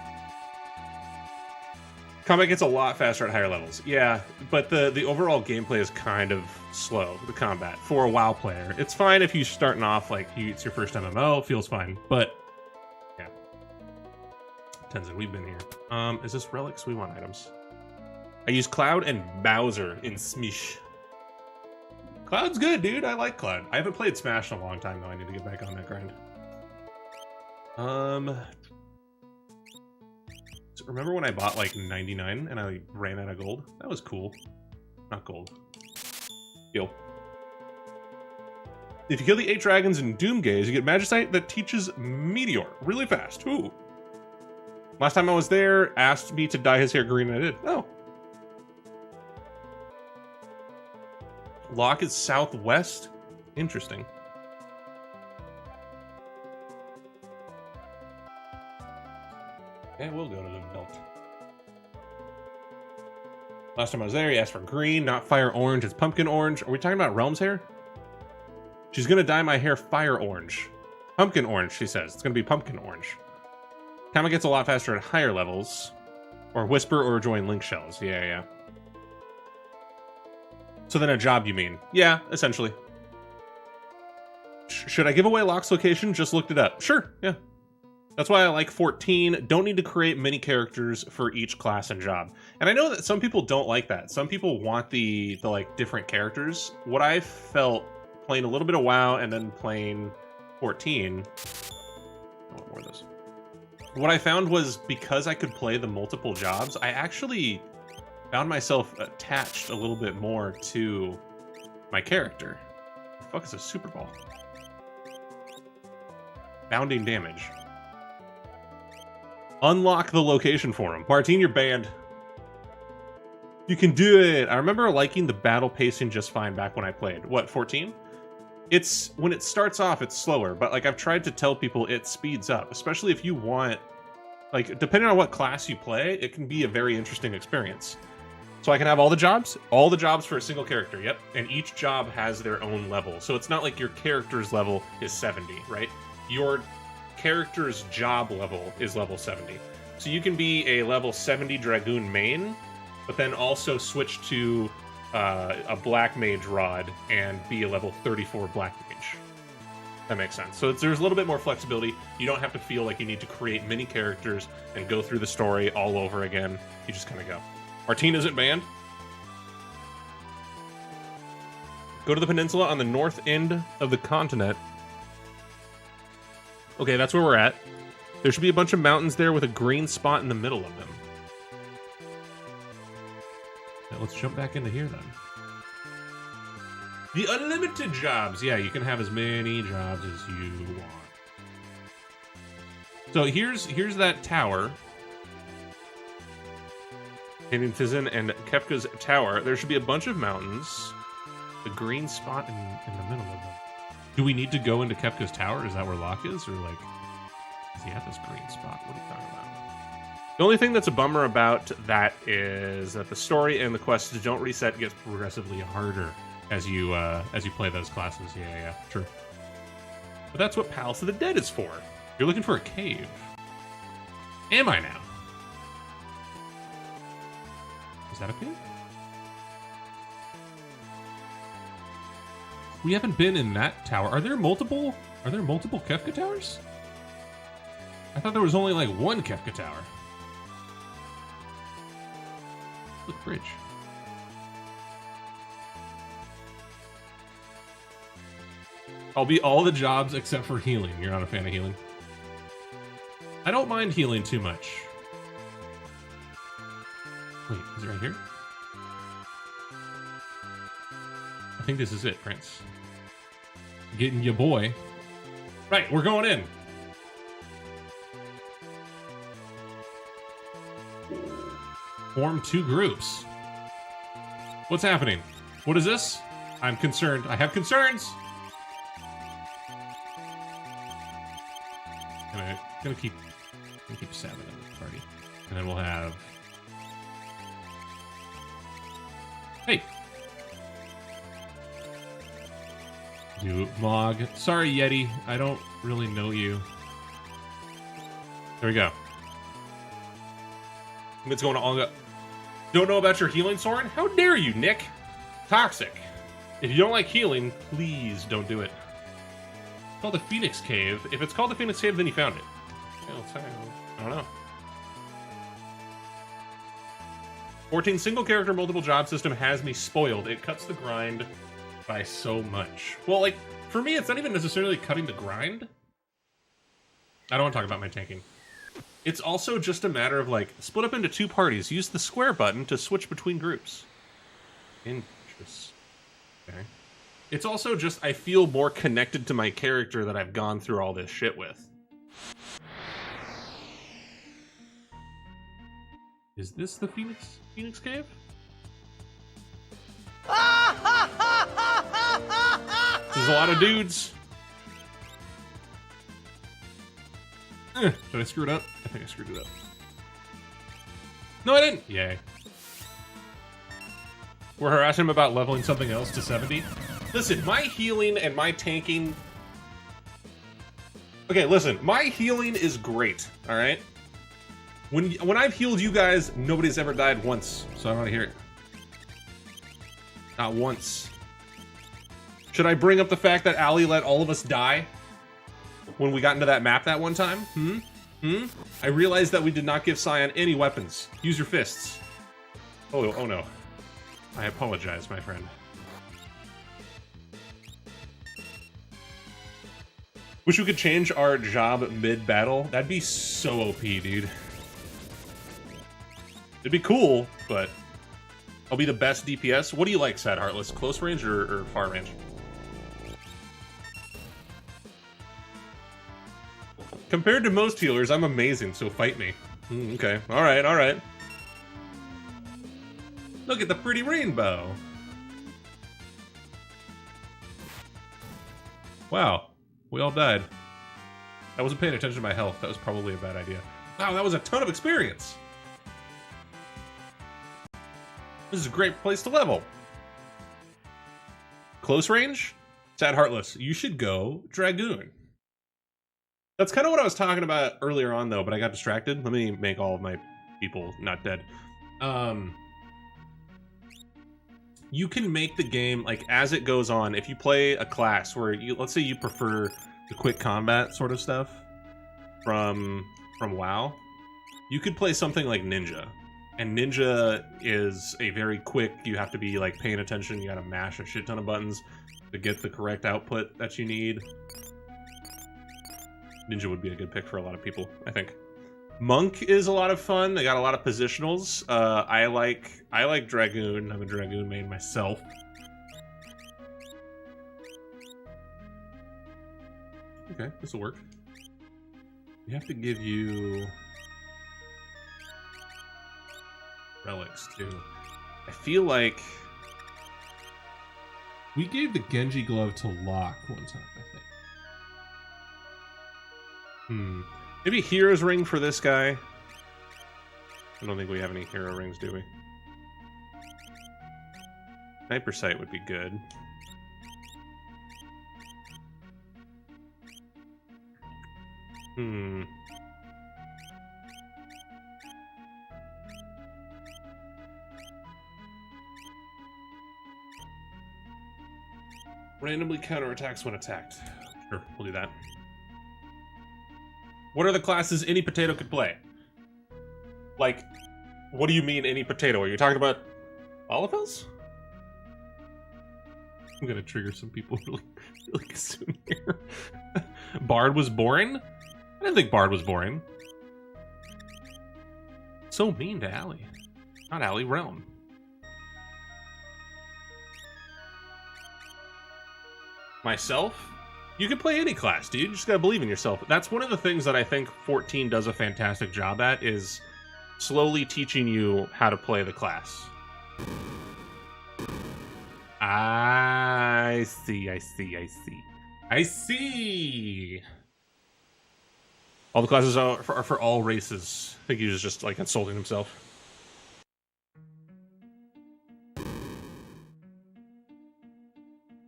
Combat gets a lot faster at higher levels. Yeah, but the overall gameplay is kind of slow, the combat, for a WoW player. It's fine if you're starting off, like, it's your first MMO, it feels fine, but, yeah. Tenzin, we've been here. Is this relics? We want items. I use Cloud and Bowser in Smish. Cloud's good, dude. I like Cloud. I haven't played Smash in a long time, though. I need to get back on that grind. So remember when I bought like 99 and I ran out of gold? That was cool. Not gold. Heal. If you kill the 8 dragons in Doomgaze, you get Magicite that teaches Meteor really fast. Ooh. Last time I was there, asked me to dye his hair green, and I did. Oh. Lock is southwest? Interesting. Okay, we'll go to the belt. Last time I was there, he asked for green, not fire orange. It's pumpkin orange. Are we talking about Realm's hair? She's gonna dye my hair fire orange. Pumpkin orange, she says. It's gonna be pumpkin orange. Kama gets a lot faster at higher levels. Or whisper or join link shells. Yeah, yeah. So then a job, you mean? Yeah, essentially. Should I give away Locke's location? Just looked it up. Sure, yeah. That's why I like 14. Don't need to create many characters for each class and job. And I know that some people don't like that. Some people want the like different characters. What I felt playing a little bit of WoW and then playing 14. I want more of this. What I found was because I could play the multiple jobs, I actually found myself attached a little bit more to my character. The fuck is a Super Ball? Bounding damage. Unlock the location for him. Martine, you're banned. You can do it. I remember liking the battle pacing just fine back when I played. What, 14? It's when it starts off, it's slower, but like I've tried to tell people it speeds up, especially if you want, like, depending on what class you play, it can be a very interesting experience. So I can have all the jobs for a single character, yep. And each job has their own level. So it's not like your character's level is 70, right? Your character's job level is level 70. So you can be a level 70 Dragoon main, but then also switch to a Black Mage Rod and be a level 34 Black Mage. That makes sense. So there's a little bit more flexibility. You don't have to feel like you need to create many characters and go through the story all over again. You just kind of go. Martine isn't banned. Go to the peninsula on the north end of the continent. Okay, that's where we're at. There should be a bunch of mountains there with a green spot in the middle of them. Now let's jump back into here then. The unlimited jobs. Yeah, you can have as many jobs as you want. So here's that tower. Painting Tizen and Kefka's tower. There should be a bunch of mountains. The green spot in the middle of them. Do we need to go into Kefka's tower? Is that where Locke is? Or like, is he at this green spot? What are you talking about? The only thing that's a bummer about that is that the story and the quests don't reset, gets progressively harder as you play those classes. Yeah, true. But that's what Palace of the Dead is for. You're looking for a cave. Am I now? Is that a cave? We haven't been in that tower. Are there multiple Kefka towers? I thought there was only like one Kefka tower. Look, bridge. I'll be all the jobs except for healing. You're not a fan of healing? I don't mind healing too much. Wait, is it right here? I think this is it, Prince. Getting your boy. Right, we're going in. Form 2 groups. What's happening? What is this? I'm concerned. I have concerns. I'm gonna keep Sabbath in this party, and then we'll have. Hey. You Mog. Sorry, Yeti. I don't really know you. There we go. It's going to all go. Don't know about your healing, Soren? How dare you, Nick? Toxic. If you don't like healing, please don't do it. It's called the Phoenix Cave. If it's called the Phoenix Cave, then you found it. I don't know. 14 single character multiple job system has me spoiled. It cuts the grind by so much. Well, like, for me, it's not even necessarily cutting the grind. I don't want to talk about my tanking. It's also just a matter of, like, split up into 2 parties. Use the square button to switch between groups. Interesting. Okay. It's also just, I feel more connected to my character that I've gone through all this shit with. Is this the Phoenix Cave? There's a lot of dudes. Did I screw it up? I think I screwed it up. No, I didn't. Yay. We're harassing him about leveling something else to 70. Listen, my healing and my tanking... Okay, listen, my healing is great, alright? When I've healed you guys, nobody's ever died once, so I don't want to hear it. Not once. Should I bring up the fact that Allie let all of us die when we got into that map that one time? I realized that we did not give Scion any weapons. Use your fists. Oh no. I apologize, my friend. Wish we could change our job mid-battle. That'd be so OP, dude. It'd be cool, but I'll be the best DPS. What do you like, Sad Heartless? Close range or far range? Compared to most healers, I'm amazing, so fight me. Okay, alright. Look at the pretty rainbow. Wow, we all died. I wasn't paying attention to my health. That was probably a bad idea. Wow, that was a ton of experience. This is a great place to level. Close range? Sad Heartless, you should go Dragoon. That's kind of what I was talking about earlier on, though, but I got distracted. Let me make all of my people not dead. You can make the game, like, as it goes on, if you play a class where, let's say you prefer the quick combat sort of stuff from WoW, you could play something like Ninja. And Ninja is a very quick, you have to be, like, paying attention, you gotta mash a shit ton of buttons to get the correct output that you need. Ninja would be a good pick for a lot of people, I think. Monk is a lot of fun. They got a lot of positionals. I like Dragoon. I'm a Dragoon main myself. Okay, this will work. We have to give you relics too. I feel like we gave the Genji glove to Locke one time, I think. Maybe Hero's Ring for this guy. I don't think we have any Hero Rings, do we? Sniper Sight would be good. Randomly counterattacks when attacked. Sure, we'll do that. What are the classes any potato could play? Like, what do you mean any potato? Are you talking about Olivels? I'm gonna trigger some people really soon here. Bard was boring? I didn't think Bard was boring. So mean to Allie. Not Allie, Realm. Myself? You can play any class, dude. You just gotta believe in yourself. That's one of the things that I think 14 does a fantastic job at, is slowly teaching you how to play the class. I see. All the classes are for all races. I think he was just, like, insulting himself.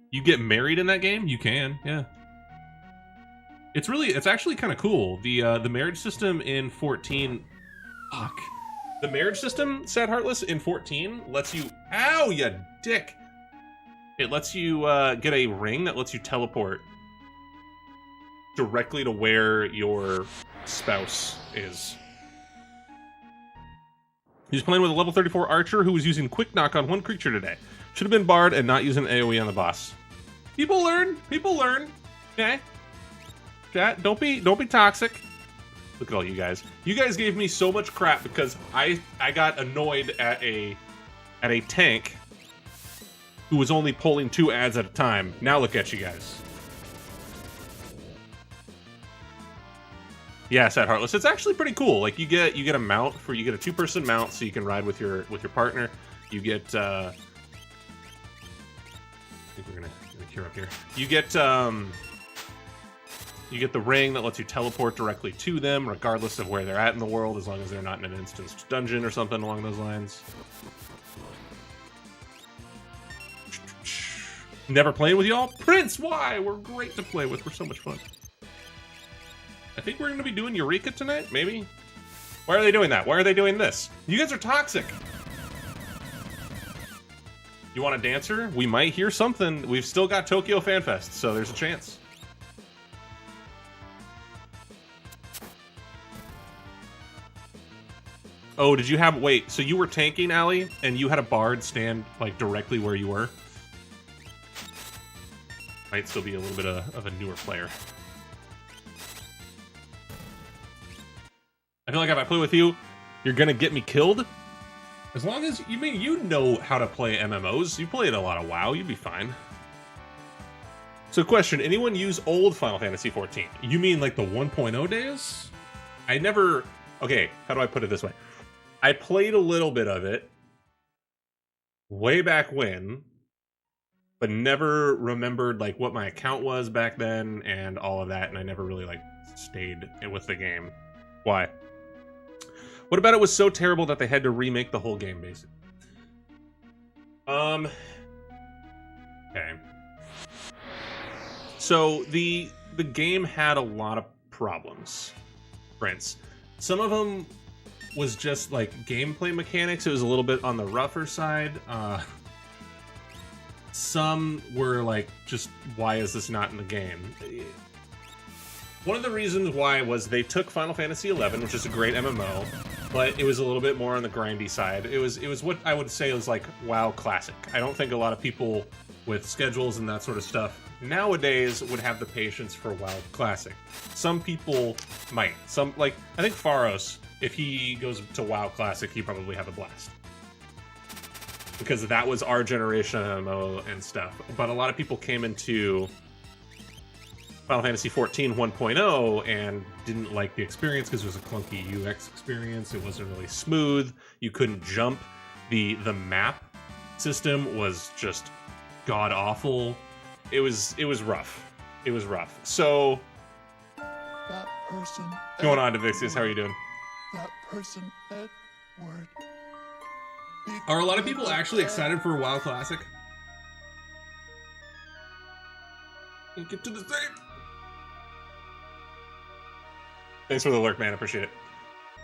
You get married in that game? You can, yeah. It's actually kind of cool. The marriage system in 14... Fuck. The marriage system, Sad Heartless, in 14 lets you... Ow, you dick! It lets you get a ring that lets you teleport directly to where your spouse is. He's playing with a level 34 archer who was using quick knock on one creature today. Should have been Bard and not using AoE on the boss. People learn. People learn. Okay. Chat, don't be toxic. Look at all you guys. You guys gave me so much crap because I got annoyed at a tank who was only pulling 2 ads at a time. Now look at you guys. Yeah, Sad Heartless. It's actually pretty cool. Like you get a mount for you get a 2-person mount so you can ride with your partner. You get I think we're gonna cure up here. You get the ring that lets you teleport directly to them, regardless of where they're at in the world, as long as they're not in an instanced dungeon or something along those lines. Never playing with y'all? Prince, why? We're great to play with. We're so much fun. I think we're going to be doing Eureka tonight, maybe? Why are they doing that? Why are they doing this? You guys are toxic. You want a dancer? We might hear something. We've still got Tokyo Fan Fest, so there's a chance. Oh, did you have... Wait, so you were tanking, Allie, and you had a Bard stand, like, directly where you were? Might still be a little bit of a newer player. I feel like if I play with you, you're gonna get me killed. As long as you know how to play MMOs. You played a lot of WoW, you'd be fine. So question, anyone use old Final Fantasy XIV? You mean like the 1.0 days? I never... Okay, how do I put it this way? I played a little bit of it way back when, but never remembered like what my account was back then and all of that, and I never really like stayed with the game. Why? What about it was so terrible that they had to remake the whole game, basically? Okay. So the game had a lot of problems, Prince. Some of them was just like gameplay mechanics. It was a little bit on the rougher side. Some were like, just why is this not in the game? One of the reasons why was they took Final Fantasy XI, which is a great MMO, but it was a little bit more on the grindy side. It was what I would say was like WoW Classic. I don't think a lot of people with schedules and that sort of stuff nowadays would have the patience for WoW Classic. Some people might. Some, like, I think Pharos, if he goes to WoW Classic, he probably have a blast. Because that was our generation of MMO and stuff. But a lot of people came into Final Fantasy XIV 1.0 and didn't like the experience because it was a clunky UX experience. It wasn't really smooth. You couldn't jump. The map system was just god-awful. It was rough. It was rough. So, that person. Going on to Vixius, how are you doing? That person, Edward. Are a lot of people actually excited for a WoW Classic? Can't get to the save. Thanks for the lurk, man. Appreciate it.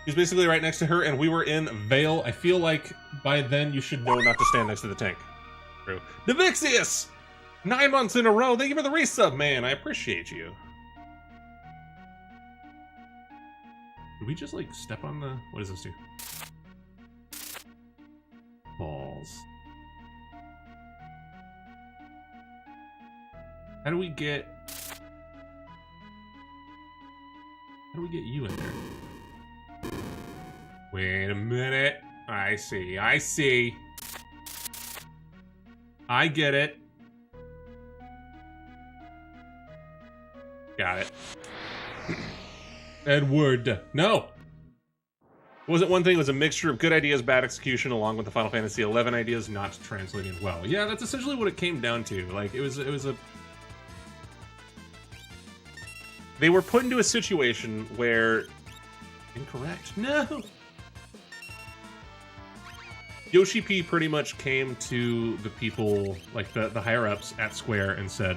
He was basically right next to her, and we were in Vale. I feel like by then you should know not to stand next to the tank. True. Devixius! 9 months in a row. Thank you for the resub, man. I appreciate you. Did we just, like, step on the... What does this do? Balls. How do we get you in there? Wait a minute. I see. I get it. Got it. Edward. No! Wasn't one thing, it was a mixture of good ideas, bad execution, along with the Final Fantasy XI ideas not translating well. Yeah, that's essentially what it came down to. Like, it was a... They were put into a situation where... Incorrect. No! Yoshi P pretty much came to the people, like the higher-ups at Square and said,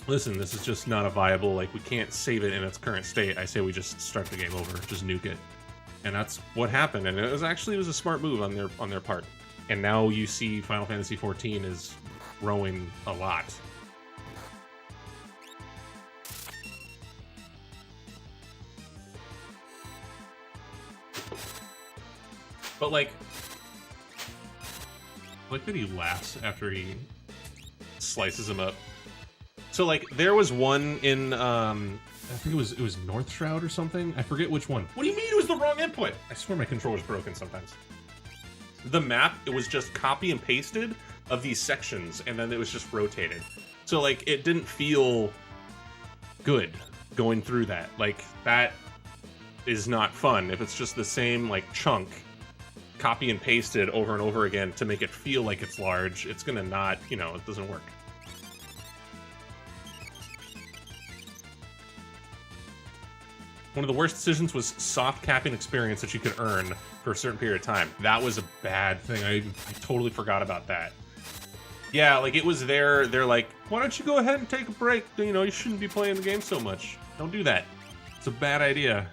listen, this is just not a viable, like, we can't save it in its current state. I say we just start the game over, just nuke it. And that's what happened, and it was a smart move on their part. And now you see Final Fantasy XIV is growing a lot. But like, like that he laughs after he slices him up. So like there was one in I think it was North Shroud or something. I forget which one. What do you mean it was the wrong input? I swear my controller's broken sometimes. The map, it was just copy and pasted of these sections, and then it was just rotated. So like it didn't feel good going through that. Like that is not fun if it's just the same like chunk copy and pasted over and over again to make it feel like it's large. It's gonna not, you know, it doesn't work. One of the worst decisions was soft capping experience that you could earn for a certain period of time. That was a bad thing. I totally forgot about that. Yeah, like it was there. They're like, why don't you go ahead and take a break? You know, you shouldn't be playing the game so much. Don't do that. It's a bad idea.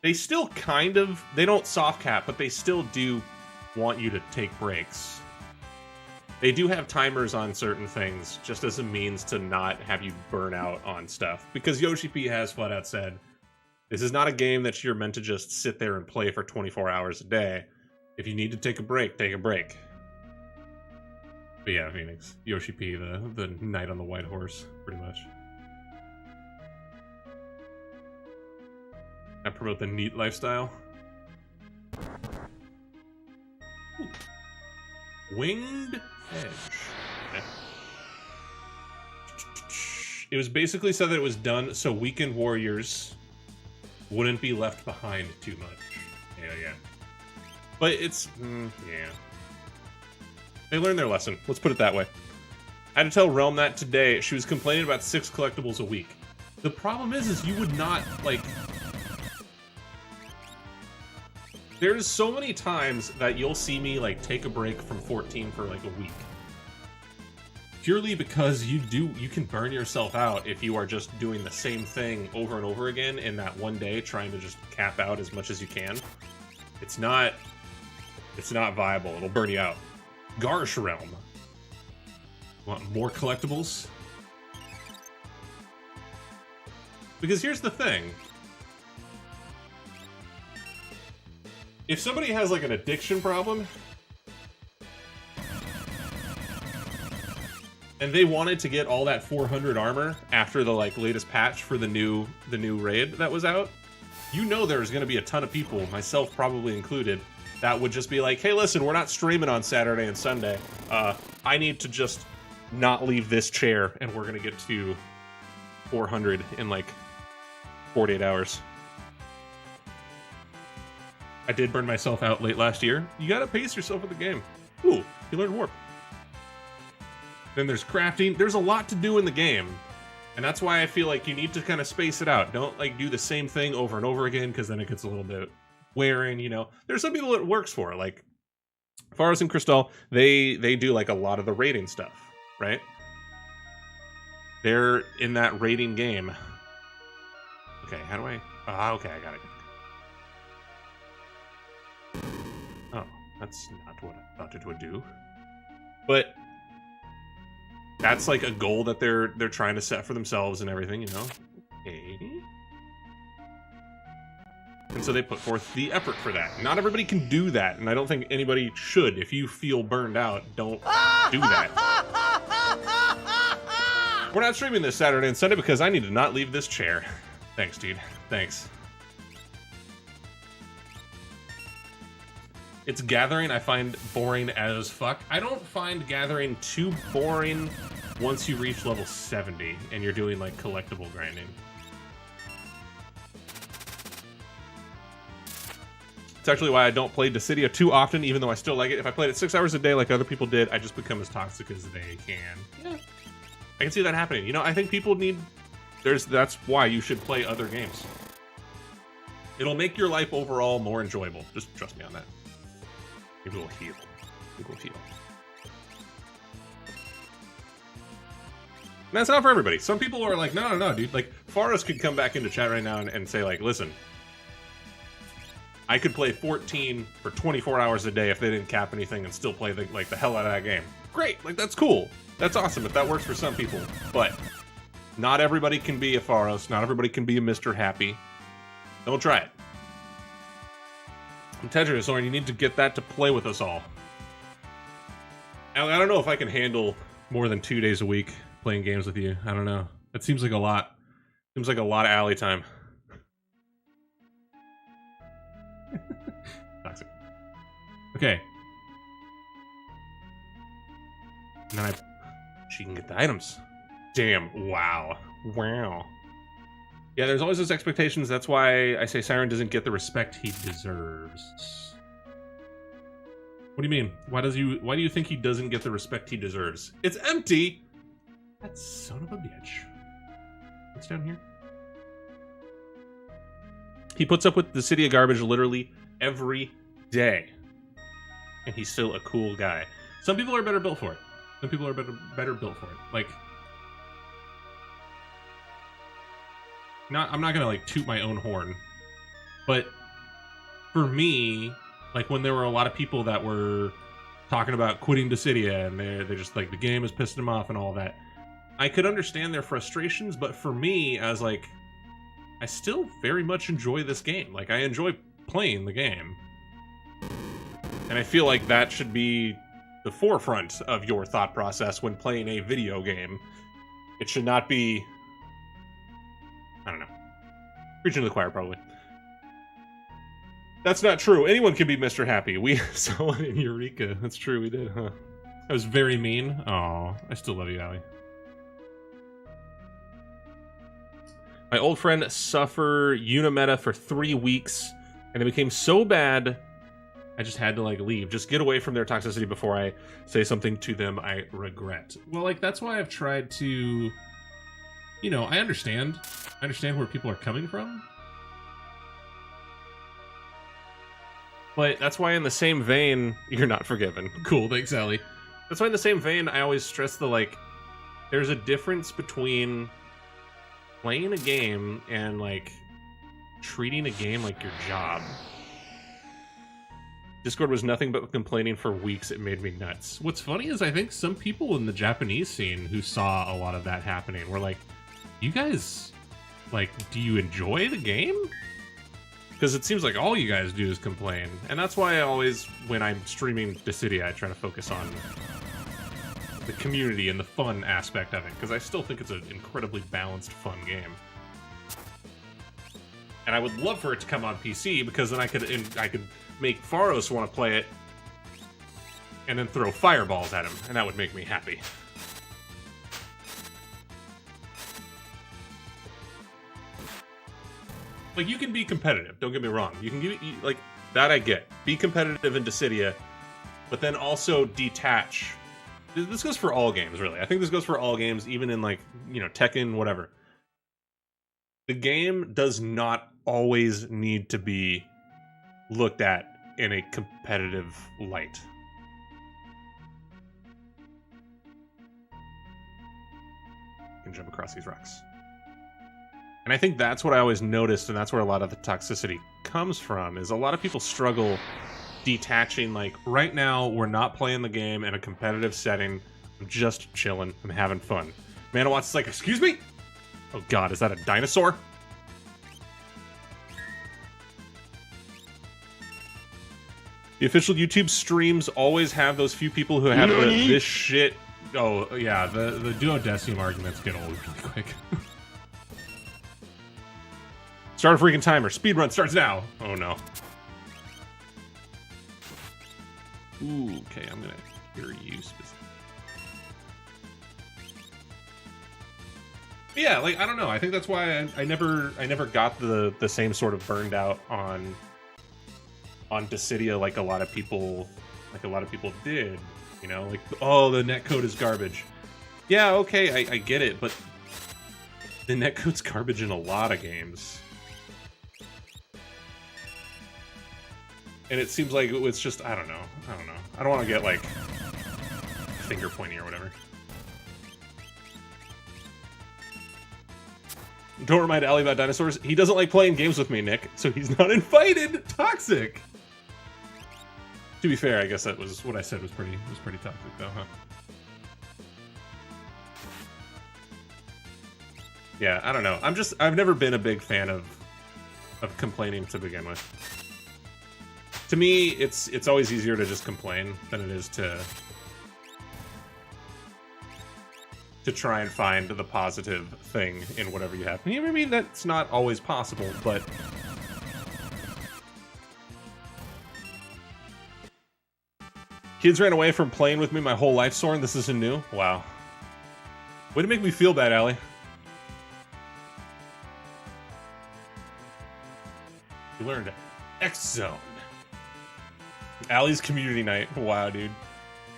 They still kind of, they don't soft cap, but they still do want you to take breaks. They do have timers on certain things, just as a means to not have you burn out on stuff. Because Yoshi P has flat out said, this is not a game that you're meant to just sit there and play for 24 hours a day. If you need to take a break, take a break. But yeah, Phoenix. Yoshi P, the knight on the white horse, pretty much. I promote the neat lifestyle. Ooh. Winged Edge. Okay. It was basically said that it was done so weekend warriors wouldn't be left behind too much. Yeah. But it's, yeah. They learned their lesson. Let's put it that way. I had to tell Realm that today. She was complaining about 6 collectibles a week. The problem is you would not, like... There's so many times that you'll see me, like, take a break from 14 for, like, a week. Purely because you can burn yourself out if you are just doing the same thing over and over again in that one day, trying to just cap out as much as you can. It's not viable. It'll burn you out. Garsh Realm. Want more collectibles? Because here's the thing. If somebody has like an addiction problem and they wanted to get all that 400 armor after the like latest patch for the new raid that was out, you know there's going to be a ton of people, myself probably included, that would just be like, hey, listen, we're not streaming on Saturday and Sunday. I need to just not leave this chair, and we're going to get to 400 in, like, 48 hours. I did burn myself out late last year. You got to pace yourself with the game. Ooh, you learned Warp. Then there's crafting. There's a lot to do in the game. And that's why I feel like you need to kind of space it out. Don't, like, do the same thing over and over again, because then it gets a little bit wearing, you know. There's some people it works for, like Faros and Crystal, they do like a lot of the raiding stuff, right? They're in that raiding game. Okay, how do I... okay, I got it. Oh, that's not what I thought it would do. But that's like a goal that they're trying to set for themselves and everything, you know? Okay. And so they put forth the effort for that. Not everybody can do that, and I don't think anybody should. If you feel burned out, don't do that. We're not streaming this Saturday and Sunday because I need to not leave this chair. Thanks, dude. Thanks. It's gathering I find boring as fuck. I don't find gathering too boring once you reach level 70 and you're doing like collectible grinding. It's actually why I don't play Dissidia too often, even though I still like it. If I played it 6 hours a day like other people did, I just become as toxic as they can. Yeah. I can see that happening. You know, I think people need... That's why you should play other games. It'll make your life overall more enjoyable. Just trust me on that. Maybe we'll heal. Maybe we'll heal. And that's not for everybody. Some people are like, no, dude. Like, Faros could come back into chat right now and say, like, listen, I could play 14 for 24 hours a day if they didn't cap anything and still play the hell out of that game. Great, like that's cool. That's awesome if that works for some people. But not everybody can be a Faros. Not everybody can be a Mr. Happy. Don't try it. Tetris, Lauren, you need to get that to play with us all. I don't know if I can handle more than 2 days a week playing games with you. I don't know. That seems like a lot. Seems like a lot of alley time. Toxic. Okay. And then she can get the items. Damn. Wow. Wow. Yeah, there's always those expectations. That's why I say Siren doesn't get the respect he deserves. What do you mean? Why do you think he doesn't get the respect he deserves? It's empty. That son of a bitch. What's down here? He puts up with the city of garbage literally every day. And he's still a cool guy. Some people are better built for it. Some people are better built for it. Like, I'm not gonna like toot my own horn, but for me, like when there were a lot of people that were talking about quitting Dissidia and they're just like the game is pissing them off and all that, I could understand their frustrations. But for me, as like, I still very much enjoy this game. Like I enjoy playing the game, and I feel like that should be the forefront of your thought process when playing a video game. It should not be, I don't know, preaching to the choir, probably. That's not true. Anyone can be Mr. Happy. We saw it in Eureka. That's true, we did, huh? That was very mean. Aw, I still love you, Allie. My old friend suffered Unimeta for 3 weeks, and it became so bad, I just had to, like, leave. Just get away from their toxicity before I say something to them I regret. Well, like, that's why I've tried to, you know, I understand where people are coming from. But that's why in the same vein, you're not forgiven. Cool, thanks, Allie. That's why in the same vein, I always stress the, like, there's a difference between playing a game and, like, treating a game like your job. Discord was nothing but complaining for weeks. It made me nuts. What's funny is I think some people in the Japanese scene who saw a lot of that happening were like, you guys, like, do you enjoy the game? Because it seems like all you guys do is complain. And that's why I always, when I'm streaming Dissidia, I try to focus on the community and the fun aspect of it. Because I still think it's an incredibly balanced, fun game. And I would love for it to come on PC, because then I could make Pharos want to play it and then throw fireballs at him, and that would make me happy. Like, you can be competitive, don't get me wrong. You can like, that I get. Be competitive in Dissidia, but then also detach. This goes for all games, really. I think this goes for all games, even in, like, you know, Tekken, whatever. The game does not always need to be looked at in a competitive light. You can jump across these rocks. And I think that's what I always noticed, and that's where a lot of the toxicity comes from, is a lot of people struggle detaching, like, right now, we're not playing the game in a competitive setting, I'm just chilling, I'm having fun. Manawatts is like, excuse me? Oh god, is that a dinosaur? The official YouTube streams always have those few people who have this shit. Oh, yeah, the duodecim arguments get old really quick. Start a freaking timer. Speedrun starts now. Oh, no. Ooh, okay, I'm gonna hear you specifically. Yeah, like, I don't know. I think that's why I never got the same sort of burned out on Dissidia like a lot of people did, you know, like, oh, the netcode is garbage. Yeah, okay, I get it, but the netcode's garbage in a lot of games. And it seems like it's just, I don't know. I don't want to get, like, finger pointy or whatever. Don't remind Ali about dinosaurs. He doesn't like playing games with me, Nick, so he's not invited. Toxic. To be fair, I guess that was what I said was pretty toxic, though, huh? Yeah, I don't know. I've never been a big fan of complaining to begin with. To me, it's always easier to just complain than it is to try and find the positive thing in whatever you have. I mean, that's not always possible, but kids ran away from playing with me my whole life, Soren. This isn't new. Wow. Way to make me feel bad, Allie. You learned X-Zone. Allie's community night. Wow, dude.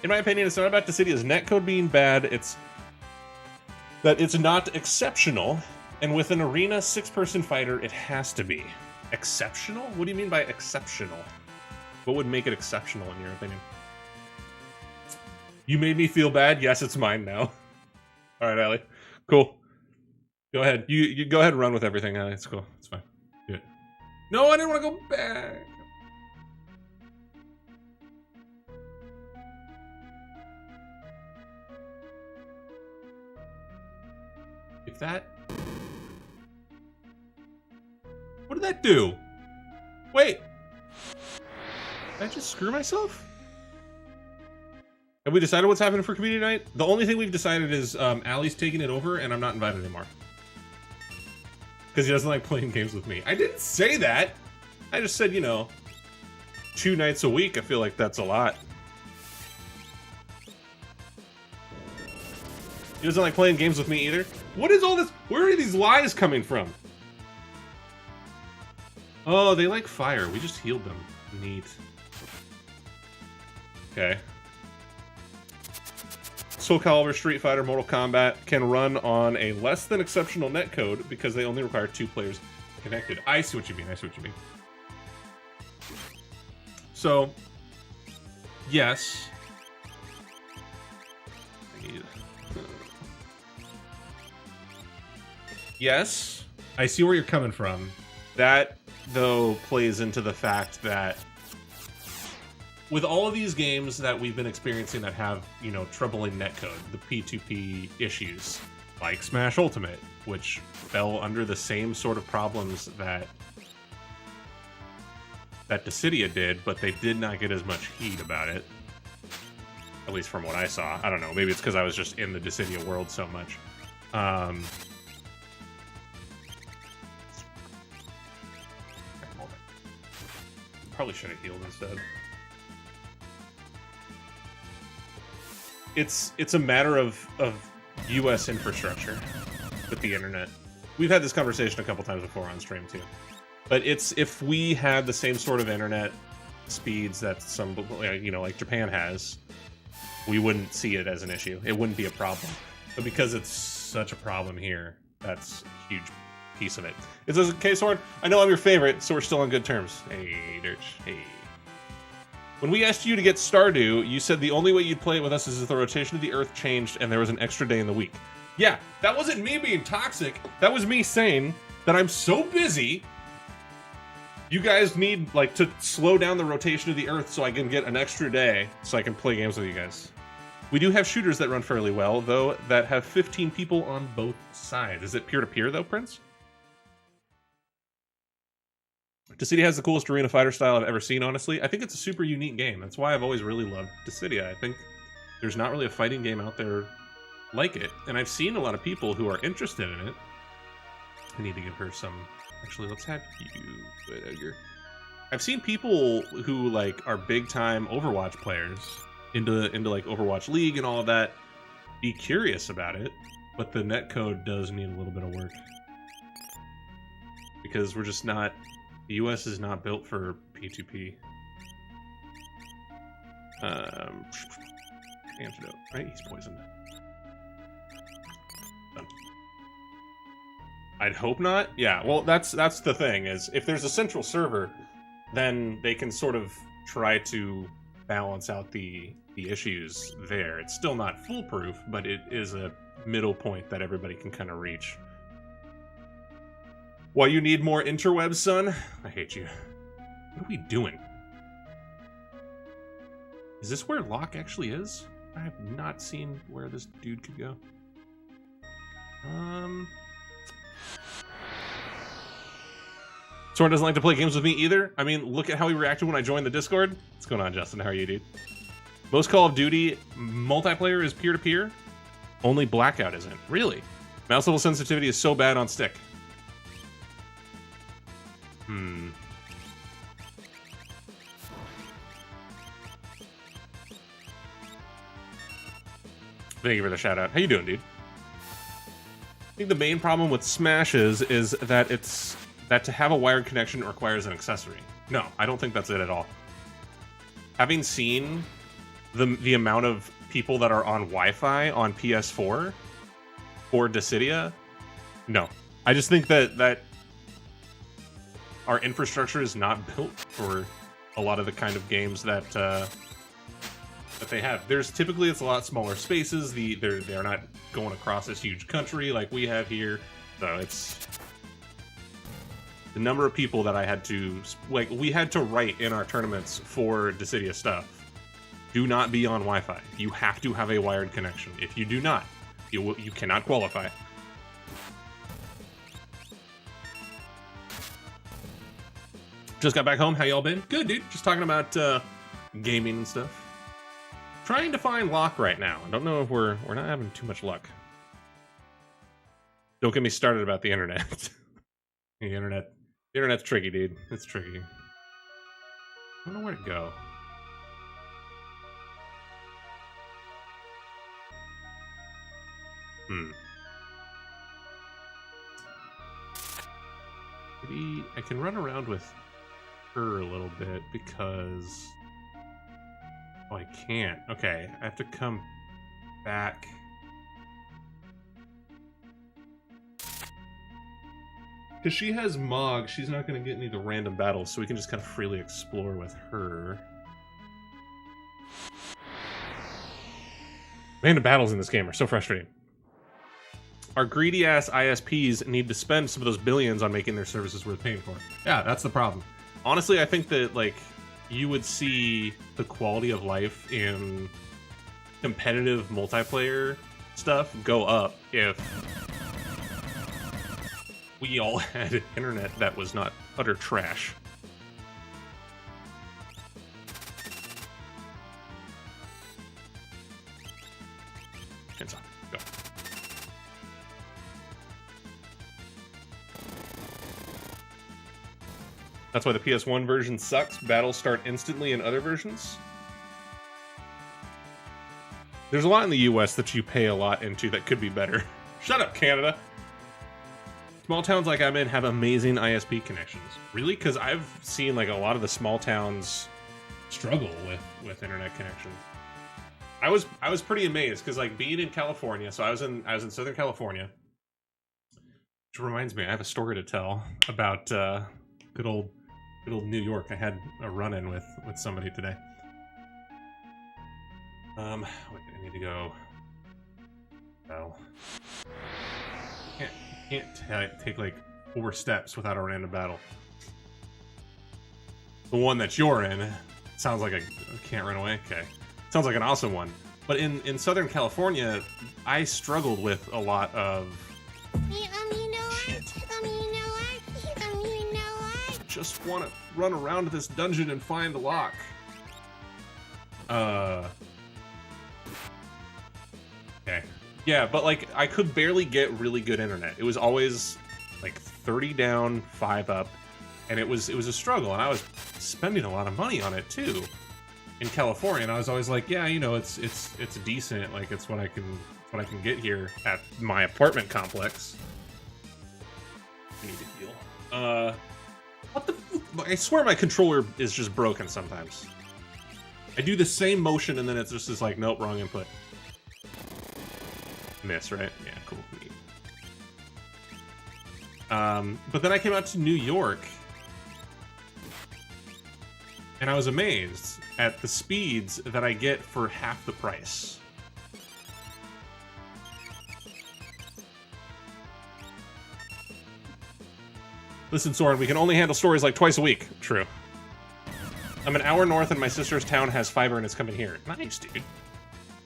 In my opinion, it's not about Dissidia's netcode being bad. It's that it's not exceptional, and with an arena 6-person fighter, it has to be. Exceptional? What do you mean by exceptional? What would make it exceptional, in your opinion? You made me feel bad? Yes, it's mine now. Alright, Allie. Cool. Go ahead. You go ahead and run with everything, Allie. It's cool. It's fine. Do it. No, I didn't want to go back! If that... What did that do? Wait! Did I just screw myself? Have we decided what's happening for community night? The only thing we've decided is Allie's taking it over and I'm not invited anymore. Because he doesn't like playing games with me. I didn't say that! I just said, you know, 2 nights a week. I feel like that's a lot. He doesn't like playing games with me either. What is all this? Where are these lies coming from? Oh, they like fire. We just healed them. Neat. Okay. Soul Calibur, Street Fighter, Mortal Kombat can run on a less than exceptional netcode because they only require 2 players connected. I see what you mean. I see what you mean. So, yes. Yes, I see where you're coming from. That, though, plays into the fact that with all of these games that we've been experiencing that have, you know, troubling netcode, the P2P issues, like Smash Ultimate, which fell under the same sort of problems that Dissidia did, but they did not get as much heat about it. At least from what I saw. I don't know, maybe it's because I was just in the Dissidia world so much. Probably should have healed instead. It's a matter of US infrastructure with the internet. We've had this conversation a couple times before on stream too. But it's if we had the same sort of internet speeds that some, you know, like Japan has, we wouldn't see it as an issue. It wouldn't be a problem. But because it's such a problem here, that's a huge piece of it. It says, okay, Sword, I know I'm your favorite, so we're still on good terms. Hey, Dirch, hey. When we asked you to get Stardew, you said the only way you'd play it with us is if the rotation of the Earth changed and there was an extra day in the week. Yeah, that wasn't me being toxic. That was me saying that I'm so busy, you guys need, like, to slow down the rotation of the Earth so I can get an extra day so I can play games with you guys. We do have shooters that run fairly well, though, that have 15 people on both sides. Is it peer-to-peer, though, Prince? Dissidia has the coolest arena fighter style I've ever seen, honestly. I think it's a super unique game. That's why I've always really loved Dissidia. I think there's not really a fighting game out there like it. And I've seen a lot of people who are interested in it. I need to give her some... Actually, let's have you... Edgar. I've seen people who, like, are big-time Overwatch players into like, Overwatch League and all of that be curious about it, but the netcode does need a little bit of work. Because we're just not... The US is not built for P2P. Antidote, right? He's poisoned. Done. I'd hope not. Yeah, well, that's the thing, is if there's a central server, then they can sort of try to balance out the issues there. It's still not foolproof, but it is a middle point that everybody can kind of reach. Why you need more interwebs, son? I hate you. What are we doing? Is this where Locke actually is? I have not seen where this dude could go. Soren doesn't like to play games with me either. I mean, look at how he reacted when I joined the Discord. What's going on, Justin? How are you, dude? Most Call of Duty multiplayer is peer-to-peer. Only Blackout isn't. Really? Mouse level sensitivity is so bad on stick. Thank you for the shout out. How you doing, dude? I think the main problem with Smash is that that to have a wired connection requires an accessory. No, I don't think that's it at all. Having seen the amount of people that are on Wi-Fi on PS4 for Dissidia, no. I just think that our infrastructure is not built for a lot of the kind of games that they have. Typically it's a lot smaller spaces. They're not going across this huge country like we have here. So it's the number of people that I had to we had to write in our tournaments for Dissidia stuff. Do not be on Wi-Fi. You have to have a wired connection. If you do not, you cannot qualify. Just got back home. How y'all been? Good, dude. Just talking about gaming and stuff. Trying to find Locke right now. I don't know if we're not having too much luck. Don't get me started about the internet. The internet's tricky, dude. It's tricky. I don't know where to go. Maybe I can run around with her a little bit because... Oh, I can't. Okay, I have to come back. Because she has Mog, she's not going to get any of the random battles, so we can just kind of freely explore with her. Random battles in this game are so frustrating. Our greedy-ass ISPs need to spend some of those billions on making their services worth paying for. Yeah, that's the problem. Honestly, I think that, like, you would see the quality of life in competitive multiplayer stuff go up if we all had internet that was not utter trash. Hands off. Go. That's why the PS1 version sucks. Battles start instantly in other versions. There's a lot in the US that you pay a lot into that could be better. Shut up, Canada! Small towns like I'm in have amazing ISP connections. Really? Because I've seen like a lot of the small towns struggle with internet connections. I was pretty amazed because like being in California, so I was in Southern California. Which reminds me, I have a story to tell about good old New York. I had a run-in with somebody today. Wait, I need to go. Well, can't take like 4 steps without a random battle. The one that you're in sounds like I can't run away. Okay, sounds like an awesome one. But in Southern California, I struggled with a lot of. Just want to run around this dungeon and find the lock. Okay. Yeah, but like I could barely get really good internet. It was always like 30 down, 5 up, and it was a struggle. And I was spending a lot of money on it too in California. And I was always like, yeah, you know, it's decent. Like it's what I can get here at my apartment complex. I need to heal. What the? I swear my controller is just broken sometimes. I do the same motion and then it's just like, nope, wrong input. Miss, right? Yeah, cool. Neat. But then I came out to New York and I was amazed at the speeds that I get for half the price. Listen, Soren, we can only handle stories like twice a week. True. I'm an hour north and my sister's town has fiber and it's coming here. Nice, dude.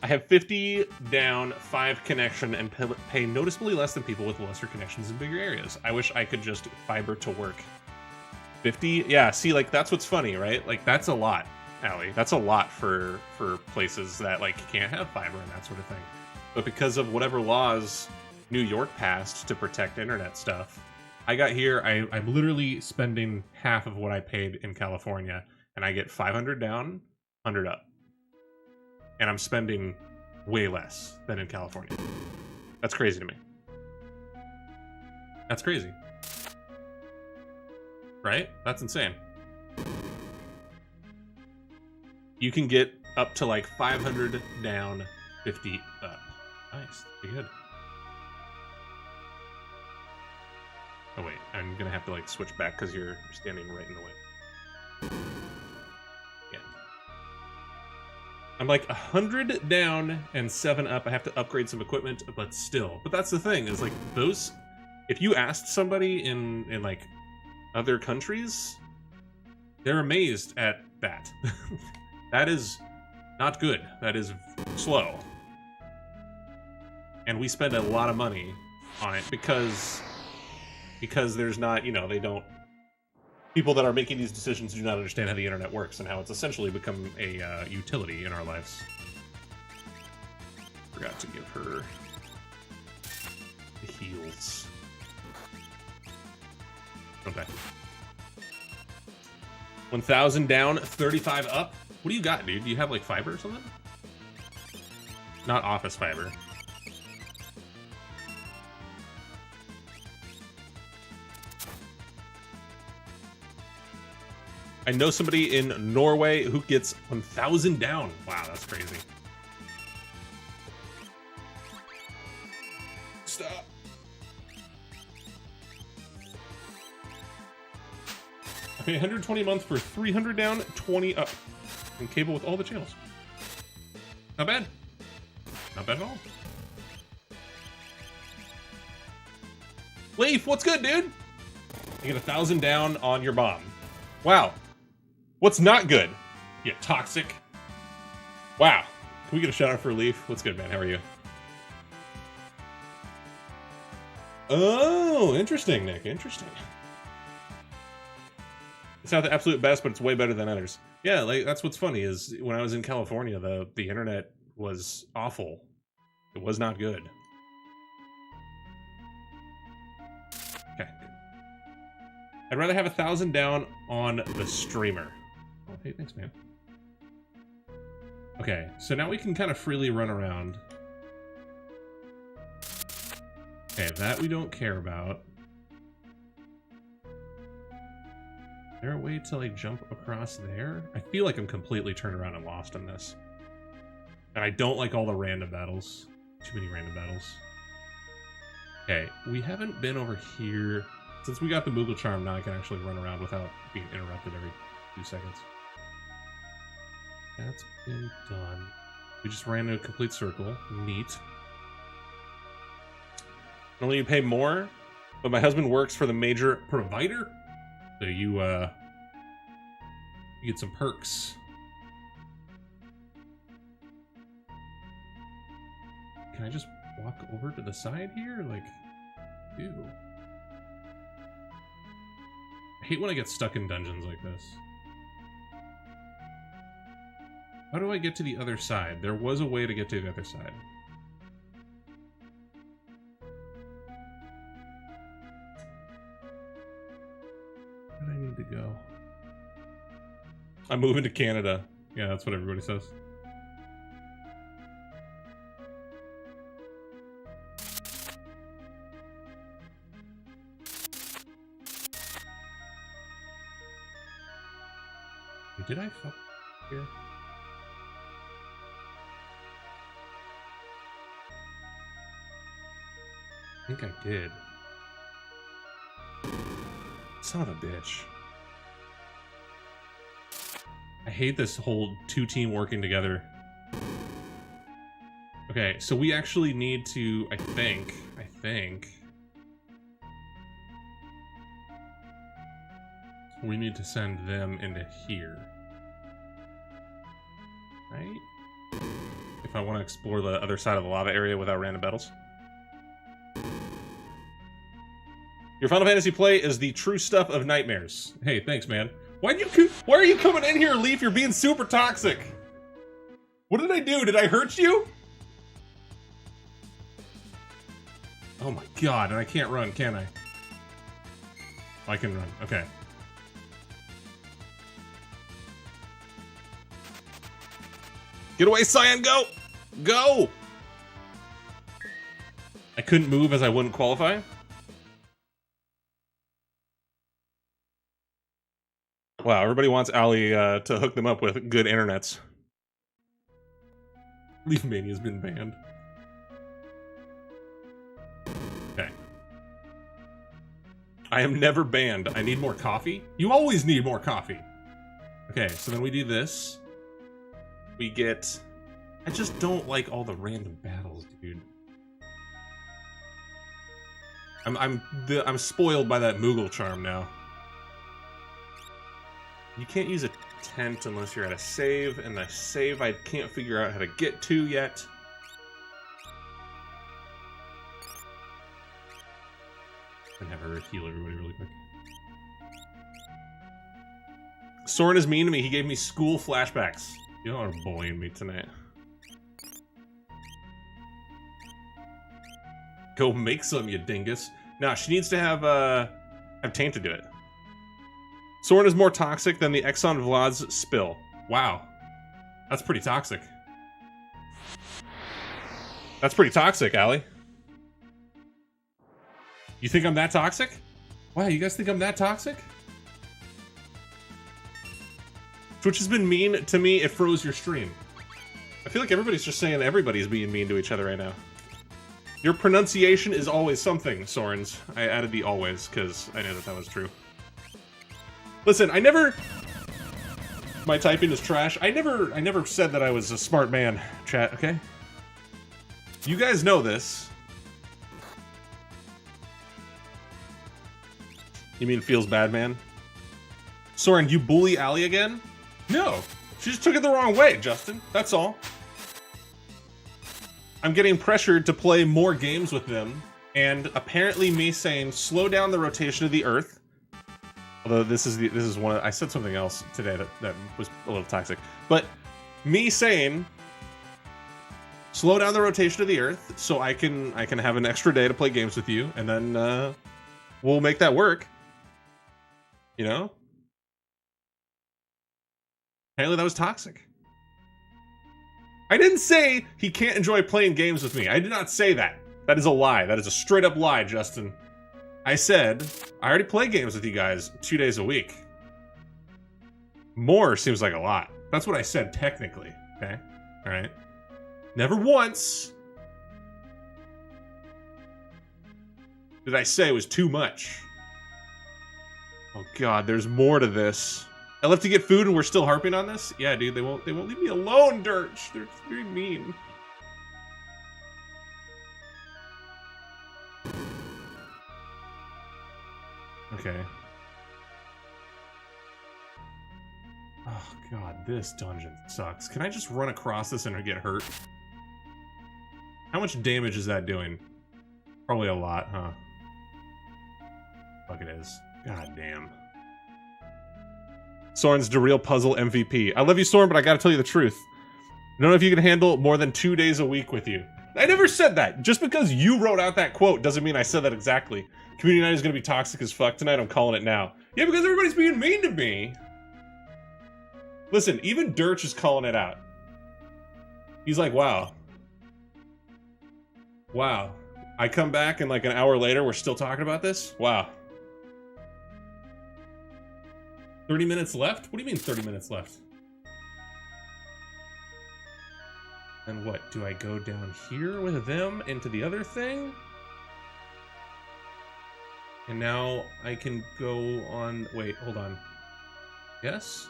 I have 50 down, 5 connection, and pay noticeably less than people with lesser connections in bigger areas. I wish I could just fiber to work. 50? Yeah, see, like, that's what's funny, right? Like, that's a lot, Allie. That's a lot for places that, like, can't have fiber and that sort of thing. But because of whatever laws New York passed to protect internet stuff, I got here, I'm literally spending half of what I paid in California, and I get 500 down, 100 up. And I'm spending way less than in California. That's crazy to me. That's crazy. Right? That's insane. You can get up to like 500 down, 50 up. Nice. Pretty good. Oh wait, I'm gonna have to like switch back because you're standing right in the way. Yeah. I'm like 100 down and 7 up. I have to upgrade some equipment, but still. But that's the thing, is like those... If you asked somebody in like other countries, they're amazed at that. That is not good. That is slow. And we spend a lot of money on it because there's not, you know, they don't... People that are making these decisions do not understand how the internet works and how it's essentially become a utility in our lives. Forgot to give her the heals. Okay. 1,000 down, 35 up. What do you got, dude? Do you have like fiber or something? Not office fiber. I know somebody in Norway who gets 1,000 down. Wow, that's crazy. Stop. I pay 120 a month for 300 down, 20 up. And cable with all the channels. Not bad. Not bad at all. Leaf, what's good, dude? You get 1,000 down on your bomb. Wow. What's not good? Yeah, toxic. Wow. Can we get a shout out for Leaf? What's good, man? How are you? Oh, interesting, Nick. Interesting. It's not the absolute best, but it's way better than others. Yeah, like that's what's funny is when I was in California, the internet was awful. It was not good. Okay. I'd rather have 1,000 down on the streamer. Oh, hey, thanks, man. Okay, so now we can kind of freely run around. Okay, that we don't care about. Is there a way to, like, jump across there? I feel like I'm completely turned around and lost in this. And I don't like all the random battles. Too many random battles. Okay, we haven't been over here. Since we got the Moogle Charm, now I can actually run around without being interrupted every 2 seconds. That's been done. We just ran in a complete circle. Neat. Normally you pay more, but my husband works for the major provider. So you get some perks. Can I just walk over to the side here? Like, ew. I hate when I get stuck in dungeons like this. How do I get to the other side? There was a way to get to the other side. Where do I need to go? I'm moving to Canada. Yeah, that's what everybody says. Did I fuck here? I think I did. Son of a bitch. I hate this whole 2-team working together. Okay, so we actually need to, I think... we need to send them into here. Right? If I want to explore the other side of the lava area without random battles. Your Final Fantasy play is the true stuff of nightmares. Hey, thanks, man. Why are you coming in here, Leaf? You're being super toxic. What did I do? Did I hurt you? Oh my god, and I can't run, can I? I can run, okay. Get away, Cyan, go! Go! I couldn't move as I wouldn't qualify? Wow, everybody wants Ali to hook them up with good internets. Leaf Mania's been banned. Okay. I am never banned. I need more coffee? You always need more coffee. Okay, so then we do this. We get... I just don't like all the random battles, dude. I'm spoiled by that Moogle charm now. You can't use a tent unless you're at a save, and the save I can't figure out how to get to yet. I'm gonna have her heal everybody really quick. Soren is mean to me. He gave me school flashbacks. You are bullying me tonight. Go make some, you dingus. Nah, she needs to have Taint to do it. Soren is more toxic than the Exxon Vlad's spill. Wow. That's pretty toxic. That's pretty toxic, Ali. You think I'm that toxic? Wow, you guys think I'm that toxic? Twitch has been mean to me, it froze your stream. I feel like everybody's just saying everybody's being mean to each other right now. Your pronunciation is always something, Sorens. I added the always, because I knew that was true. Listen, I never... My typing is trash. I never said that I was a smart man, chat, okay? You guys know this. You mean feels bad, man? Soren, you bully Ali again? No, she just took it the wrong way, Justin. That's all. I'm getting pressured to play more games with them, and apparently me saying slow down the rotation of the Earth. Although this is one of, I said something else today that was a little toxic. But me saying slow down the rotation of the Earth so I can have an extra day to play games with you, and then we'll make that work. You know? Apparently that was toxic. I didn't say he can't enjoy playing games with me. I did not say that. That is a lie. That is a straight up lie, Justin. I said, I already play games with you guys 2 days a week. More seems like a lot. That's what I said technically, okay? All right. Never once did I say it was too much. Oh God, there's more to this. I left to get food and we're still harping on this? Yeah, dude, they won't leave me alone, Dirch. They're very mean. Okay. Oh God, this dungeon sucks. Can I just run across this and get hurt? How much damage is that doing? Probably a lot, huh? Fuck it is. God damn. Soren's the real puzzle MVP. I love you, Soren, but I gotta tell you the truth. I don't know if you can handle more than 2 days a week with you. I never said that. Just because you wrote out that quote doesn't mean I said that exactly. Community night is gonna be toxic as fuck tonight. I'm calling it now. Yeah, because everybody's being mean to me. Listen, even Dirch is calling it out. He's like, wow. Wow. I come back and like an hour later, we're still talking about this? Wow. 30 minutes left? What do you mean 30 minutes left? And what, do I go down here with them into the other thing? And now I can go on, wait, hold on. Yes?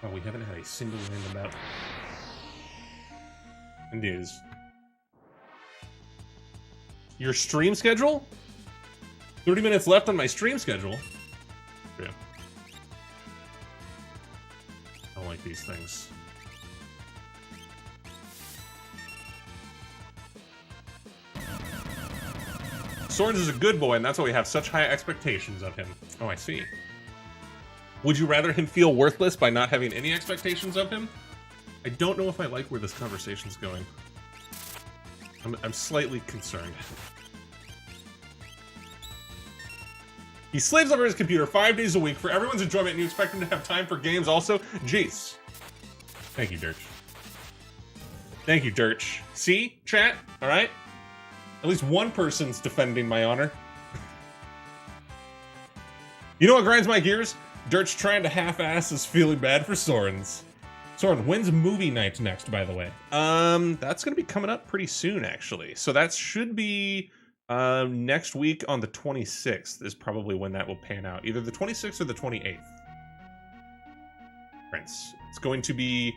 Oh, we haven't had a single random map. News. Your stream schedule? 30 minutes left on my stream schedule. Yeah. I don't like these things. Sorens is a good boy, and that's why we have such high expectations of him. Oh, I see. Would you rather him feel worthless by not having any expectations of him? I don't know if I like where this conversation's going. I'm slightly concerned. He slaves over his computer 5 days a week for everyone's enjoyment, and you expect him to have time for games also? Jeez. Thank you, Dirch. Thank you, Dirch. See, chat? Alright? At least one person's defending my honor. You know what grinds my gears? Dirch trying to half-ass is feeling bad for Sorens. Soren, when's movie night next, by the way? That's gonna be coming up pretty soon, actually. So that should be next week on the 26th is probably when that will pan out. Either the 26th or the 28th. Prince. It's going to be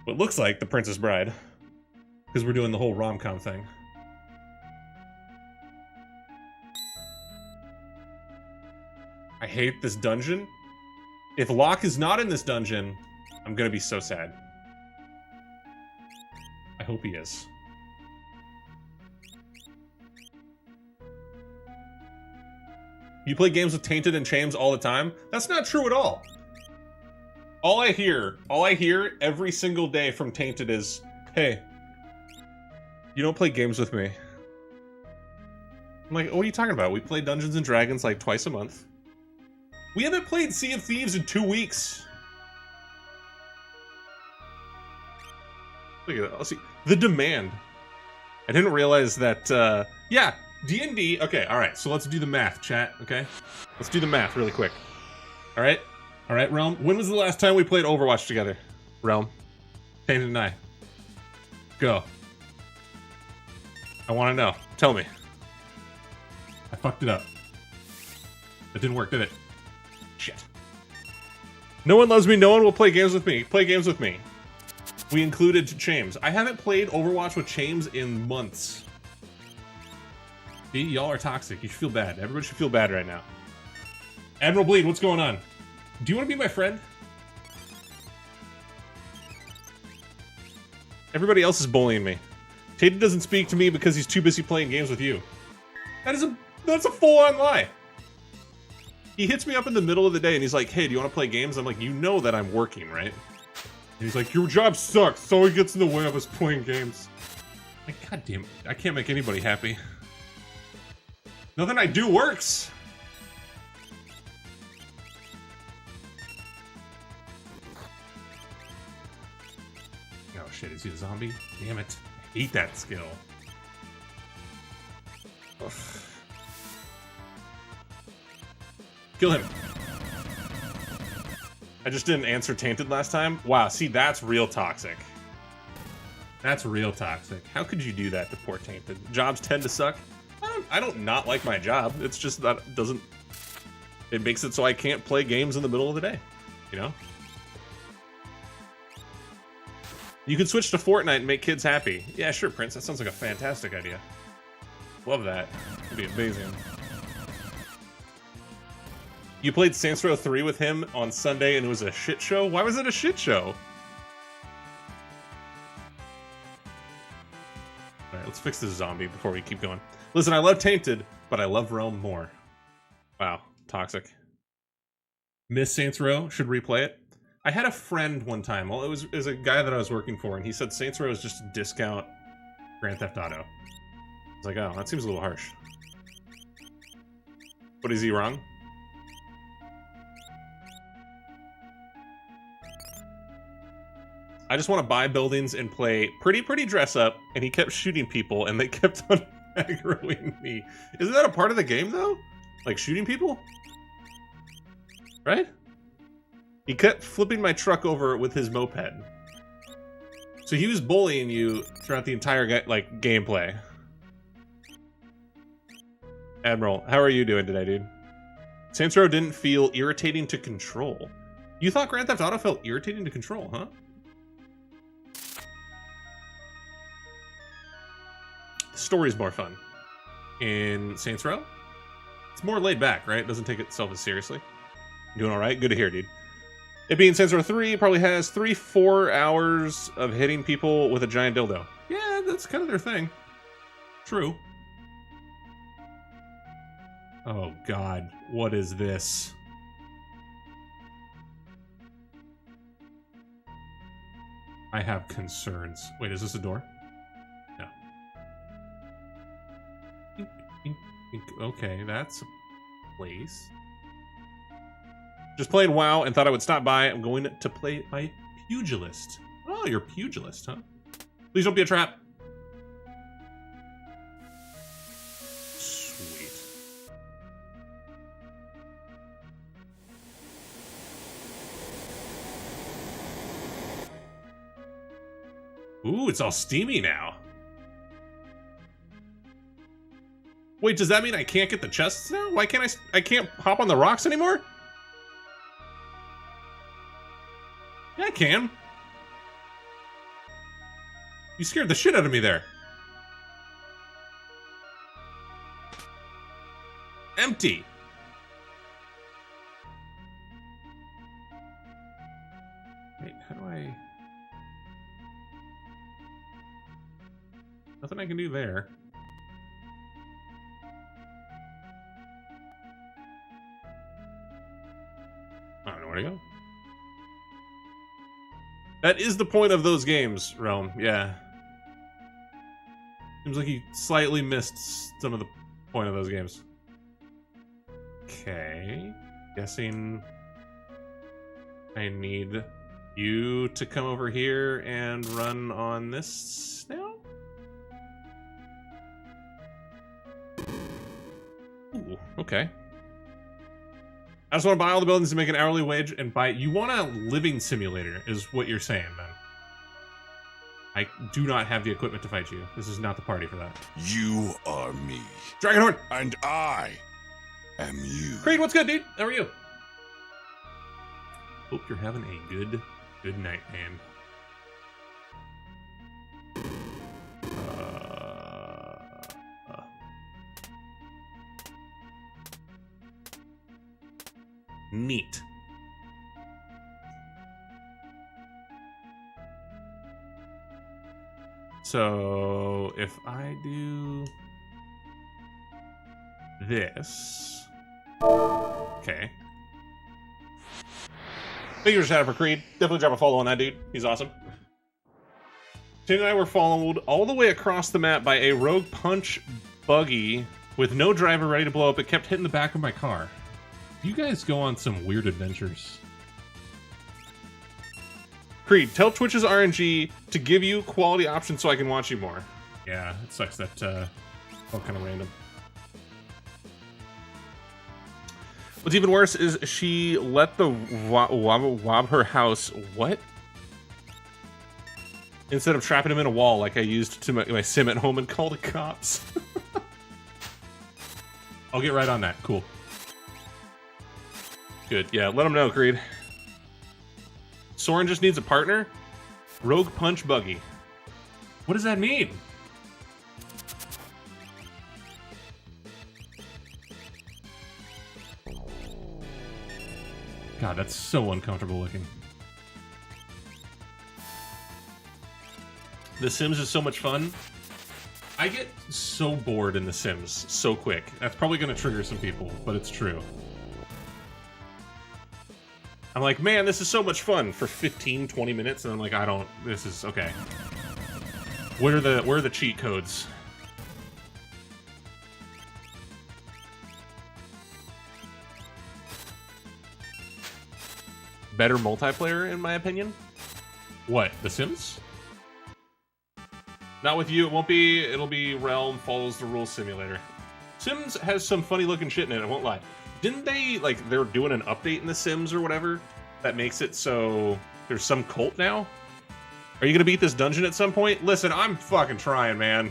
what looks like The Princess Bride. Because we're doing the whole rom-com thing. I hate this dungeon. If Locke is not in this dungeon, I'm gonna be so sad. I hope he is. You play games with Tainted and Chames all the time? That's not true at all. All I hear every single day from Tainted is, hey, you don't play games with me. I'm like, what are you talking about? We play Dungeons and Dragons like twice a month. We haven't played Sea of Thieves in 2 weeks. Look at that. Let's see. The demand. I didn't realize that, yeah, D&D. Okay, alright, so let's do the math, chat, okay? Let's do the math really quick. Alright? Alright, Realm. When was the last time we played Overwatch together? Realm. Tainted and I. Go. I want to know. Tell me. I fucked it up. That didn't work, did it? Shit. No one loves me, no one will play games with me. Play games with me. We included Chames. I haven't played Overwatch with Chames in months. See, y'all are toxic. You should feel bad. Everybody should feel bad right now. Admiral Bleed, what's going on? Do you want to be my friend? Everybody else is bullying me. Tatum doesn't speak to me because he's too busy playing games with you. That's a full-on lie. He hits me up in the middle of the day and he's like, hey, do you want to play games? I'm like, you know that I'm working, right? And he's like, your job sucks. So he gets in the way of us playing games. I'm like, God damn it. I can't make anybody happy. Nothing I do works. Oh shit, is he a zombie? Damn it. I hate that skill. Ugh. Kill him. I just didn't answer Tainted last time. Wow, see, that's real toxic. That's real toxic. How could you do that to poor Tainted? Jobs tend to suck. I don't not like my job. It's just that it doesn't... It makes it so I can't play games in the middle of the day. You know? You could switch to Fortnite and make kids happy. Yeah, sure, Prince. That sounds like a fantastic idea. Love that. It'd be amazing. You played Saints Row 3 with him on Sunday and it was a shit show? Why was it a shit show? Alright, let's fix this zombie before we keep going. Listen, I love Tainted, but I love Realm more. Wow, toxic. Miss Saints Row, should replay it. I had a friend one time, well, it was a guy that I was working for, and he said Saints Row is just a discount Grand Theft Auto. I was like, oh, that seems a little harsh. But is he wrong? I just want to buy buildings and play pretty dress up, and he kept shooting people, and they kept on aggroing me. Isn't that a part of the game, though? Like, shooting people? Right? He kept flipping my truck over with his moped. So he was bullying you throughout the entire, gameplay. Admiral, how are you doing today, dude? Saints Row didn't feel irritating to control. You thought Grand Theft Auto felt irritating to control, huh? The story's more fun. In Saints Row, it's more laid back, right? It doesn't take itself as seriously. Doing alright? Good to hear, dude. It being Saints Row 3, probably has 3-4 hours of hitting people with a giant dildo. Yeah, that's kind of their thing. True. Oh God, what is this? I have concerns. Wait, is this a door? No. Okay, that's a place. Just played WoW and thought I would stop by. I'm going to play my pugilist. Oh, you're pugilist, huh? Please don't be a trap. Sweet. Ooh, it's all steamy now. Wait, does that mean I can't get the chests now? Why can't I can't hop on the rocks anymore? Yeah, I can. You scared the shit out of me there. Empty. Wait, how do I... Nothing I can do there. I don't know where to go. That is the point of those games, Realm. Yeah. Seems like you slightly missed some of the point of those games. Okay. Guessing I need you to come over here and run on this now? Ooh, okay. I just want to buy all the buildings to make an hourly wage and buy... You want a living simulator, is what you're saying, man. I do not have the equipment to fight you. This is not the party for that. You are me. Dragonhorn! And I am you. Creed, what's good, dude? How are you? Hope you're having a good night, man. Neat. So if I do this, okay. Thank you for shout out for Creed. Definitely drop a follow on that dude. He's awesome. Tim and I were followed all the way across the map by a rogue punch buggy with no driver ready to blow up. It kept hitting the back of my car. You guys go on some weird adventures. Creed, tell Twitch's RNG to give you quality options so I can watch you more. Yeah, it sucks that all kind of random. What's even worse is she let the wob her house. What? Instead of trapping him in a wall like I used to my sim at home and call the cops. I'll get right on that. Cool. Good. Yeah, let him know, Creed. Soren just needs a partner? Rogue punch buggy. What does that mean? God, that's so uncomfortable looking. The Sims is so much fun. I get so bored in The Sims so quick. That's probably going to trigger some people, but it's true. I'm like, man, this is so much fun for 15, 20 minutes, and I'm like, this is, okay. Where are the cheat codes? Better multiplayer, in my opinion. What, The Sims? Not with you, it won't be, it'll be Realm Follows the Rules Simulator. Sims has some funny looking shit in it, I won't lie. Didn't they, like, they're doing an update in The Sims or whatever that makes it so there's some cult now? Are you gonna beat this dungeon at some point? Listen, I'm fucking trying, man.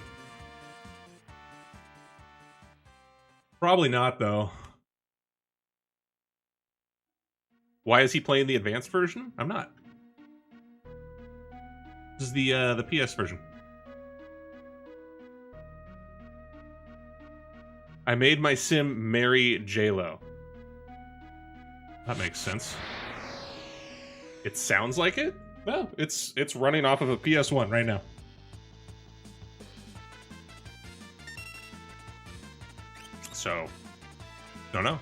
Probably not, though. Why is he playing the advanced version? I'm not. This is the PS version. I made my sim marry J-Lo. That makes sense. It sounds like it? No, it's running off of a PS1 right now. So, Don't know.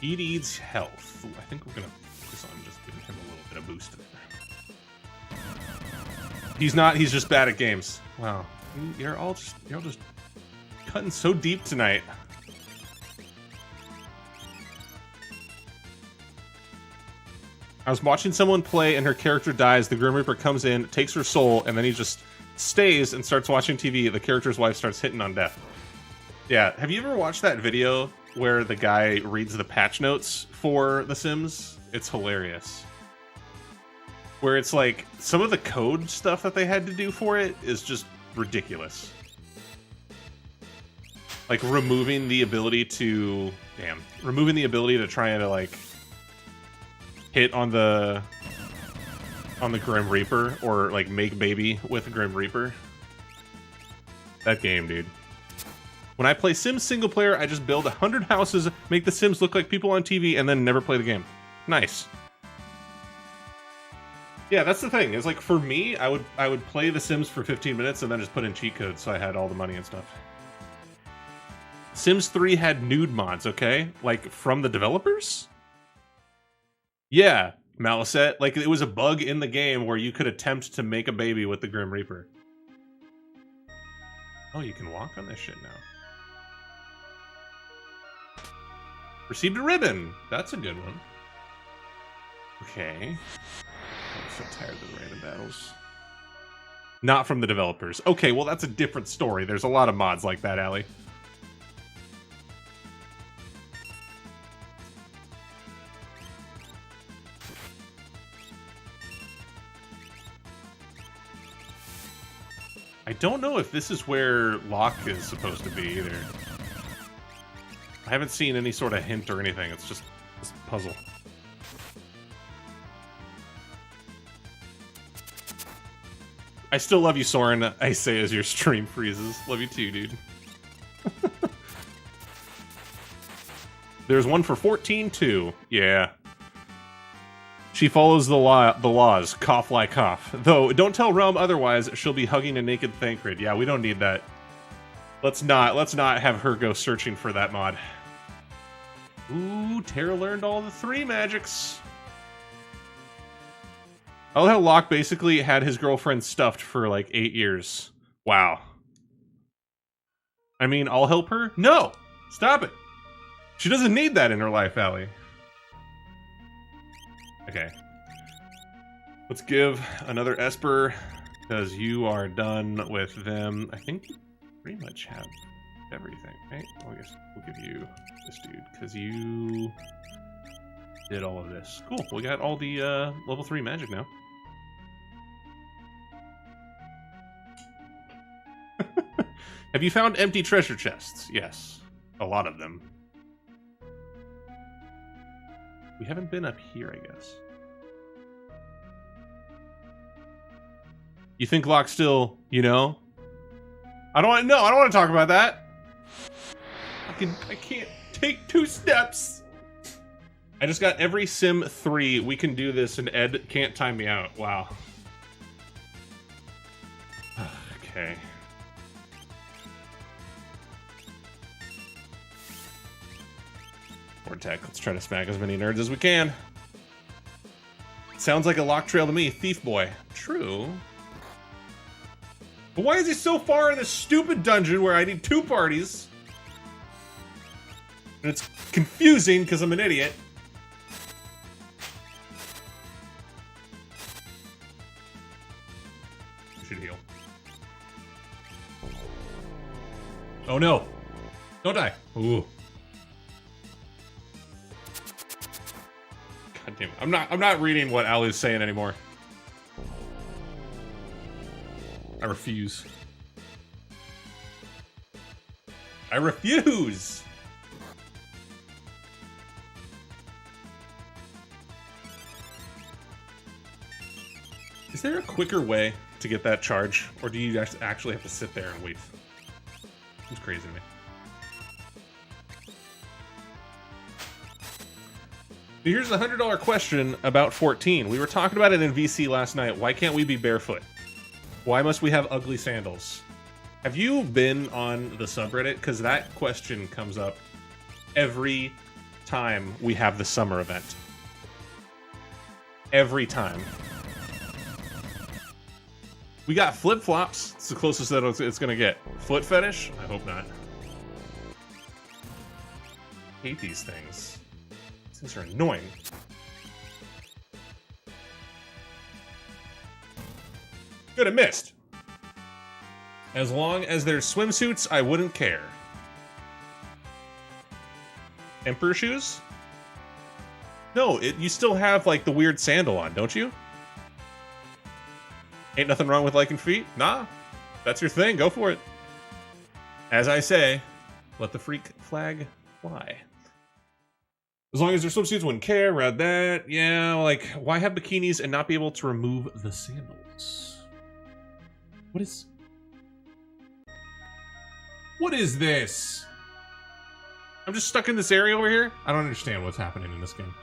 He needs health. Ooh, I think we're gonna focus on just giving him a little bit of boost. He's not. He's just bad at games. Wow, you're just cutting so deep tonight. I was watching someone play and her character dies, the Grim Reaper comes in, takes her soul, and then he just stays and starts watching TV. The character's wife starts hitting on death. Yeah, have you ever watched that video where the guy reads the patch notes for The Sims? It's hilarious. Where it's like, some of the code stuff that they had to do for it is just ridiculous. Like removing the ability to... Damn. Removing the ability to try and like... hit on the Grim Reaper, or like make baby with Grim Reaper. That game, dude. When I play Sims single player, I just build 100 houses, make the Sims look like people on TV, and then never play the game. Nice. Yeah, that's the thing. Is like for me, I would play the Sims for 15 minutes and then just put in cheat codes so I had all the money and stuff. Sims 3 had nude mods, okay? Like from the developers? Yeah, Malicette. Like, it was a bug in the game where you could attempt to make a baby with the Grim Reaper. Oh, you can walk on this shit now. Received a ribbon. That's a good one. Okay. I'm so tired of the random battles. Not from the developers. Okay, well, that's a different story. There's a lot of mods like that, Allie. I don't know if this is where Locke is supposed to be either. I haven't seen any sort of hint or anything. It's just this puzzle. I still love you, Soren. I say as your stream freezes. Love you too, dude. There's one for 14 too. Yeah. She follows the laws. Cough like cough. Though, don't tell Realm otherwise. She'll be hugging a naked Thancred. Yeah, we don't need that. Let's not have her go searching for that mod. Ooh, Tara learned all the 3 magics. I love how Locke basically had his girlfriend stuffed for like 8 years. Wow. I mean, I'll help her? No! Stop it! She doesn't need that in her life, Allie. Okay. Let's give another Esper, because you are done with them. I think you pretty much have everything, right? Well, I guess we'll give you this dude, because you did all of this. Cool, we got all the level 3 magic now. Have you found empty treasure chests? Yes, a lot of them. We haven't been up here, I guess. You think Locke still, you know? I don't want to talk about that. I can't take 2 steps. I just got every Sim 3. We can do this, and Ed can't time me out. Wow. Okay. More tech. Let's try to smack as many nerds as we can. Sounds like a Locke trail to me. Thief boy. True. But why is he so far in this stupid dungeon where I need 2 parties? And it's confusing because I'm an idiot. I should heal. Oh no! Don't die! Ooh. God damn it. I'm not reading what Ali's saying anymore. I refuse. I refuse! Is there a quicker way to get that charge? Or do you actually have to sit there and wait? It's crazy to me. Here's a $100 question about 14. We were talking about it in VC last night. Why can't we be barefoot? Why must we have ugly sandals? Have you been on the subreddit? Because that question comes up every time we have the summer event. Every time. We got flip-flops. It's the closest that it's gonna get. Foot fetish? I hope not. Hate these things. These things are annoying. Good, it missed. As long as there's swimsuits, I wouldn't care. Emperor shoes? No, you still have, like, the weird sandal on, don't you? Ain't nothing wrong with liking feet? Nah. That's your thing, go for it. As I say, let the freak flag fly. As long as their swimsuits, wouldn't care, read that. Yeah, like, why have bikinis and not be able to remove the sandals? What is this? I'm just stuck in this area over here? I don't understand what's happening in this game.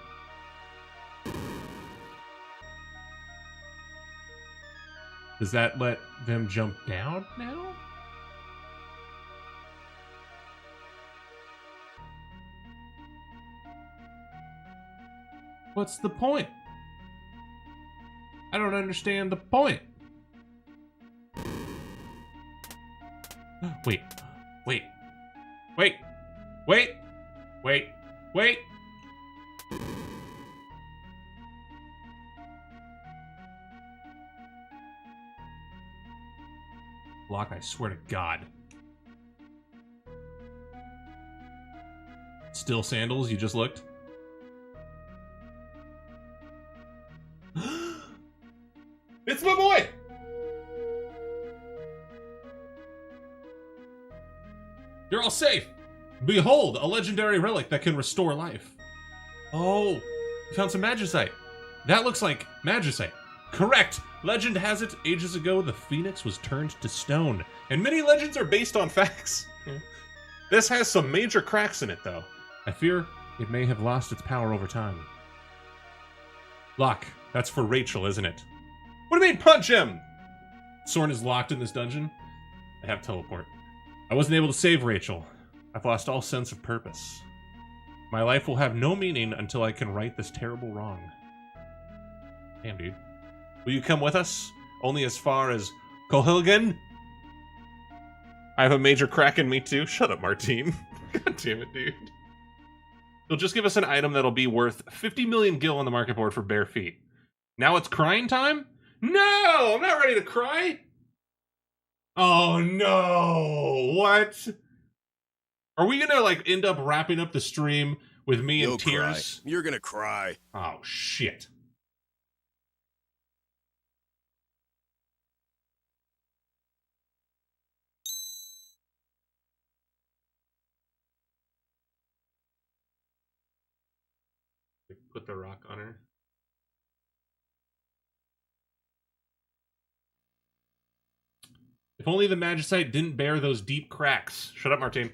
Does that let them jump down now? What's the point? I don't understand the point. Wait. Block, I swear to God. Still sandals, you just looked? It's my boy! You're all safe! Behold, a legendary relic that can restore life. Oh, you found some magicite. That looks like magicite. Correct! Legend has it, ages ago, the phoenix was turned to stone. And many legends are based on facts. This has some major cracks in it, though. I fear it may have lost its power over time. Lock, that's for Rachel, isn't it? What do you mean, punch him? Soren is locked in this dungeon. I have teleport. I wasn't able to save Rachel. I've lost all sense of purpose. My life will have no meaning until I can right this terrible wrong. Damn, dude. Will you come with us? Only as far as Kohilgan? I have a major crack in me too. Shut up, Martine. God damn it, dude. They'll just give us an item that'll be worth 50 million gil on the market board for bare feet. Now it's crying time? No! I'm not ready to cry! Oh no! What? Are we gonna, like, end up wrapping up the stream with me in tears? Cry. You're gonna cry. Oh, shit. Put the rock on her. If only the magicite didn't bear those deep cracks. Shut up, Martine.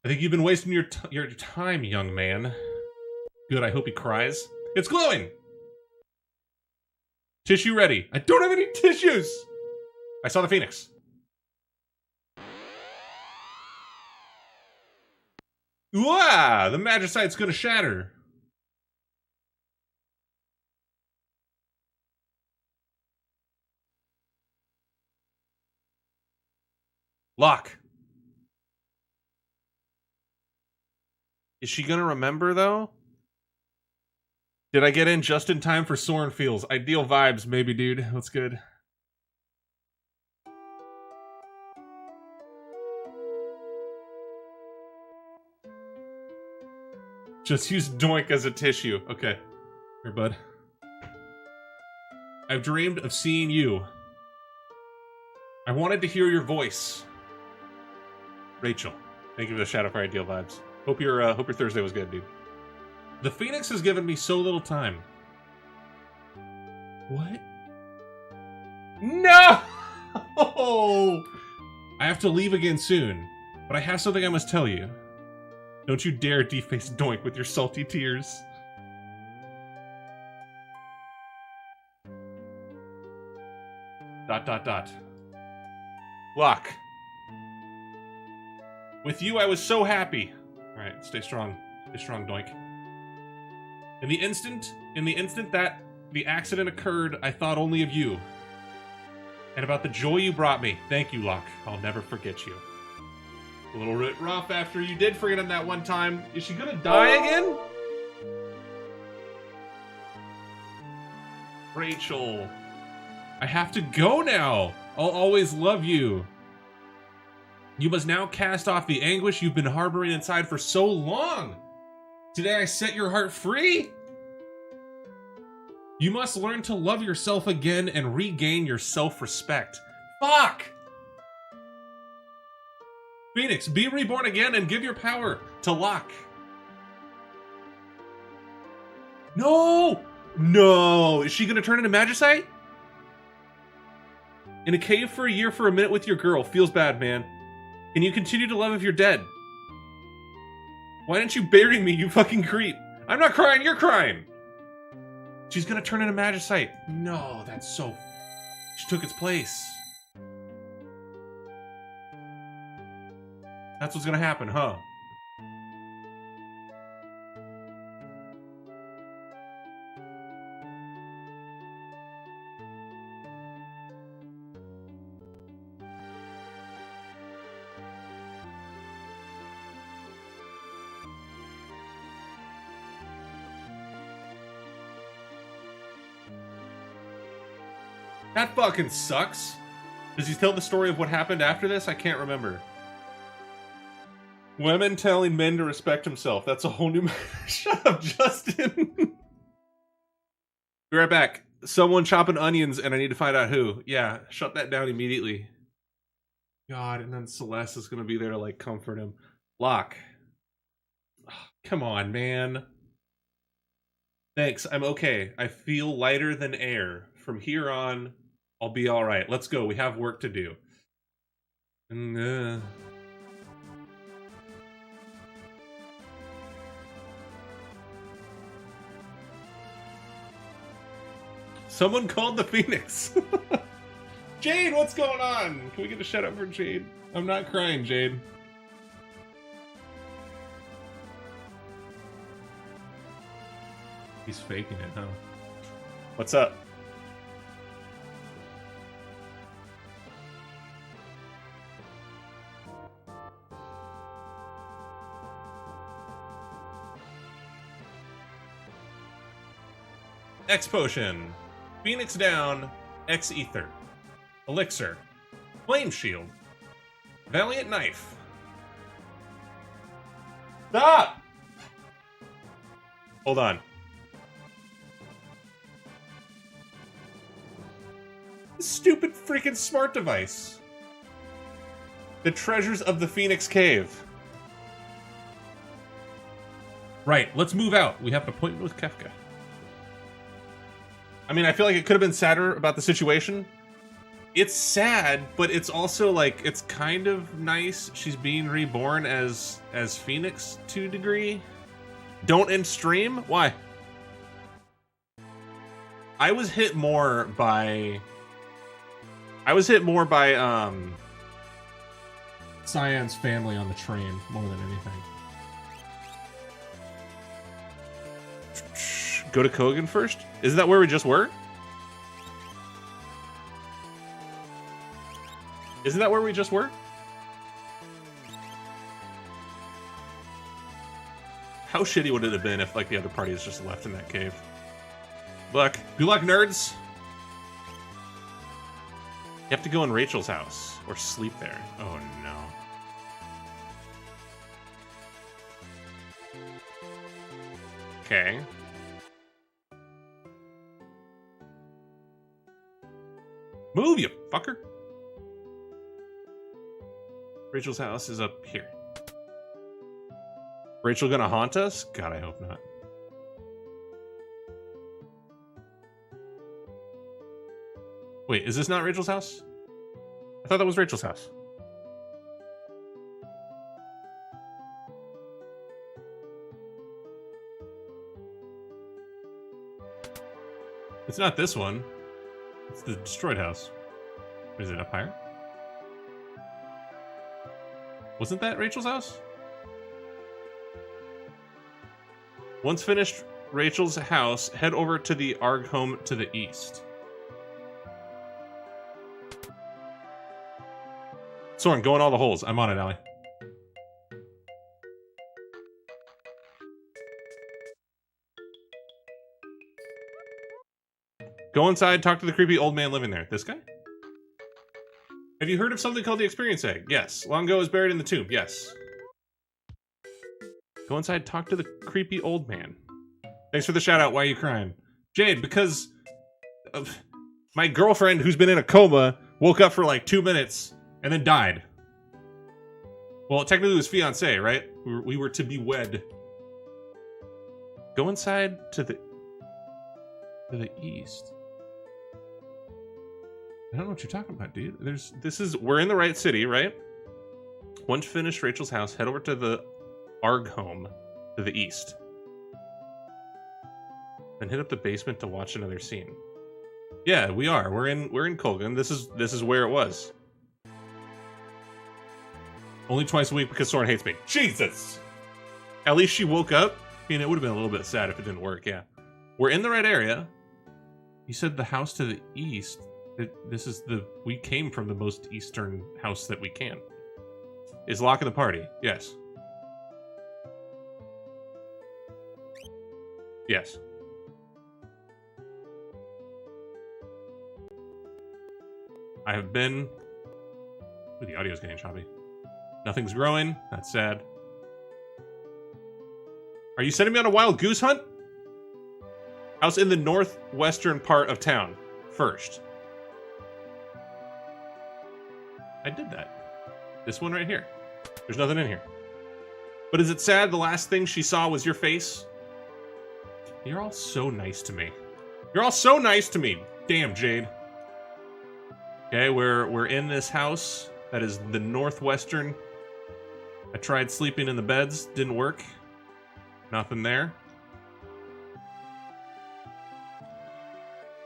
I think you've been wasting your time, young man. Good, I hope he cries. It's glowing! Tissue ready. I don't have any tissues! I saw the phoenix. Wow! The magicite's gonna shatter. Lock. Is she gonna remember, though? Did I get in just in time for Soren Feels? Ideal vibes, maybe, dude. That's good. Just use doink as a tissue. Okay. Here, bud. I've dreamed of seeing you. I wanted to hear your voice. Rachel. Thank you for the shout out for ideal vibes. Hope your Thursday was good, dude. The Phoenix has given me so little time. What? No! I have to leave again soon, but I have something I must tell you. Don't you dare deface Doink with your salty tears. Locke. With you, I was so happy. All right, stay strong. Stay strong, Doink. In the instant that the accident occurred, I thought only of you. And about the joy you brought me. Thank you, Locke. I'll never forget you. A little bit rough after you did forget him that one time. Is she gonna die again? Rachel. I have to go now. I'll always love you. You must now cast off the anguish you've been harboring inside for so long. Today I set your heart free. You must learn to love yourself again and regain your self-respect. Fuck! Phoenix, be reborn again and give your power to Locke. No! No! Is she gonna turn into Magicite? In a cave for a year for a minute with your girl. Feels bad, man. Can you continue to love if you're dead? Why didn't you bury me, you fucking creep? I'm not crying, you're crying! She's gonna turn into Magicite. No, that's so... She took its place. That's what's gonna happen, huh? That fucking sucks. Does he tell the story of what happened after this? I can't remember. Women telling men to respect himself. That's a whole new... Shut up, Justin. Be right back. Someone chopping onions and I need to find out who. Yeah, shut that down immediately. God, and then Celeste is going to be there to, like, comfort him. Locke. Oh, come on, man. Thanks, I'm okay. I feel lighter than air. From here on, I'll be alright. Let's go, we have work to do. Someone called the Phoenix. Jade, what's going on? Can we get a shout out for Jade? I'm not crying, Jade. He's faking it, huh? What's up? X Potion. Phoenix down. X Ether. Elixir. Flame Shield. Valiant Knife. Stop! Hold on. Stupid freaking smart device. The treasures of the Phoenix Cave. Right, let's move out. We have an appointment with Kefka. I mean, I feel like it could have been sadder about the situation. It's sad, but it's also like, it's kind of nice she's being reborn as Phoenix to a degree. Don't end stream? Why? I was hit more by Cyan's family on the train more than anything. Go to Kogan first? Isn't that where we just were? Isn't that where we just were? How shitty would it have been if, like, the other parties just left in that cave? Good luck, nerds! You have to go in Rachel's house, or sleep there. Oh, no. Okay. Move, you fucker! Rachel's house is up here. Rachel gonna haunt us? God, I hope not. Wait, is this not Rachel's house? I thought that was Rachel's house. It's not this one. It's the destroyed house. Or is it up higher? Wasn't that Rachel's house? Once finished Rachel's house, head over to the Arg home to the east. Soren, go in all the holes. I'm on it, Allie. Go inside, talk to the creepy old man living there. This guy? Have you heard of something called the Experience Egg? Yes. Long ago, it was buried in the tomb. Yes. Go inside, talk to the creepy old man. Thanks for the shout out. Why are you crying? Jade, because my girlfriend, who's been in a coma, woke up for like 2 minutes and then died. Well, technically it was fiance, right? We were to be wed. Go inside to the east. I don't know what you're talking about, dude. We're in the right city, right? Once finished Rachel's house, head over to the Arg home to the east. Then hit up the basement to watch another scene. Yeah, we are. We're in Colgan. This is where it was. Only twice a week because Soren hates me. Jesus! At least she woke up. I mean, it would have been a little bit sad if it didn't work, yeah. We're in the right area. You said the house to the east. We came from the most eastern house that we can. Is Locke in the party? Yes. Yes. I have been... Ooh, the audio's getting choppy. Nothing's growing. That's sad. Are you sending me on a wild goose hunt? House in the northwestern part of town. First. I did that. This one right here. There's nothing in here. But is it sad the last thing she saw was your face? You're all so nice to me. You're all so nice to me. Damn, Jade. Okay, we're in this house that is the northwestern. I tried sleeping in the beds, didn't work. Nothing there.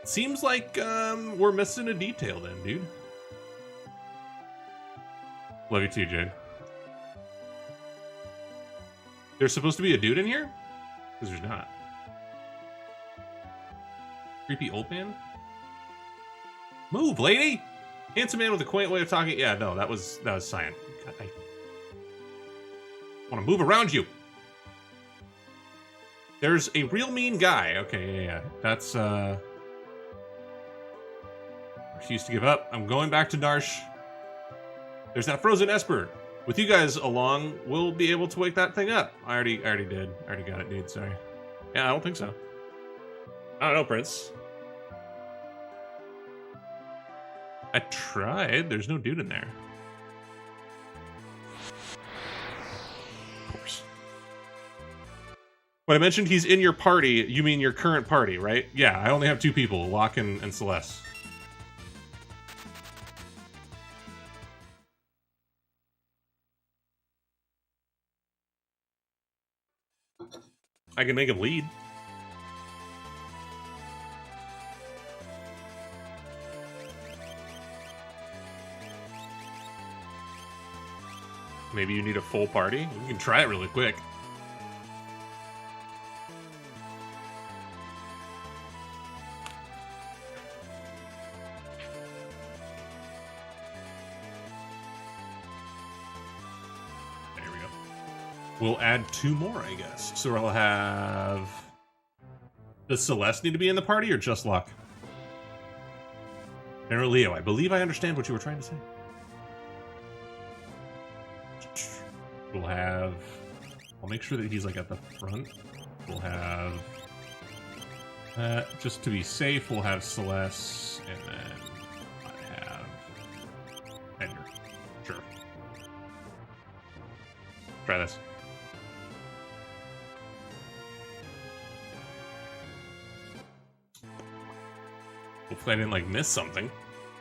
Seems like we're missing a detail then, dude. Love you too, Jade. There's supposed to be a dude in here? Because there's not. Creepy old man? Move, lady! Handsome man with a quaint way of talking. Yeah, no, that was Cyan. God, I want to move around you. There's a real mean guy. Okay, yeah. That's, refuse to give up. I'm going back to Darsh. There's that frozen Esper. With you guys along, we'll be able to wake that thing up. I already did. I already got it, dude. Sorry. Yeah, I don't think so. I don't know, Prince. I tried. There's no dude in there. Of course. When I mentioned he's in your party, you mean your current party, right? Yeah, I only have 2 people, Locke and Celeste. I can make him lead. Maybe you need a full party? You can try it really quick. There we go. We'll add 2 more, I guess. So I'll have... Does Celeste need to be in the party or just Locke? General Leo, I believe I understand what you were trying to say. We'll have... I'll make sure that he's like at the front. We'll have... just to be safe, we'll have Celeste, and then I have... Edgar. Sure. Try this. Hopefully I didn't like miss something.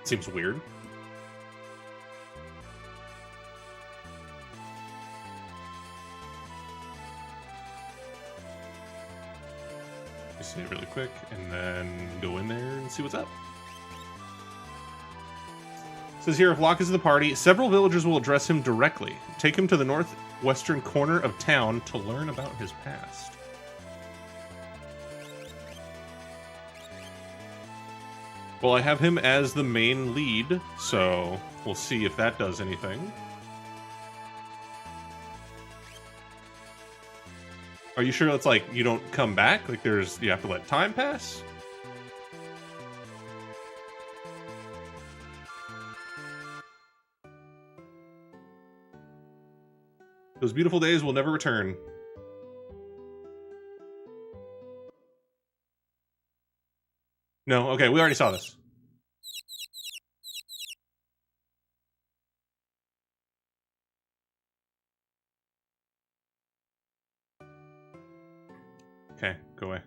Seems weird. Just hit it really quick and then go in there and see what's up. Says here, if Locke is in the party, several villagers will address him directly. Take him to the northwestern corner of town to learn about his past. Well, I have him as the main lead, so we'll see if that does anything. Are you sure it's like you don't come back? Like you have to let time pass? Those beautiful days will never return. No, okay, we already saw this. Okay, go away.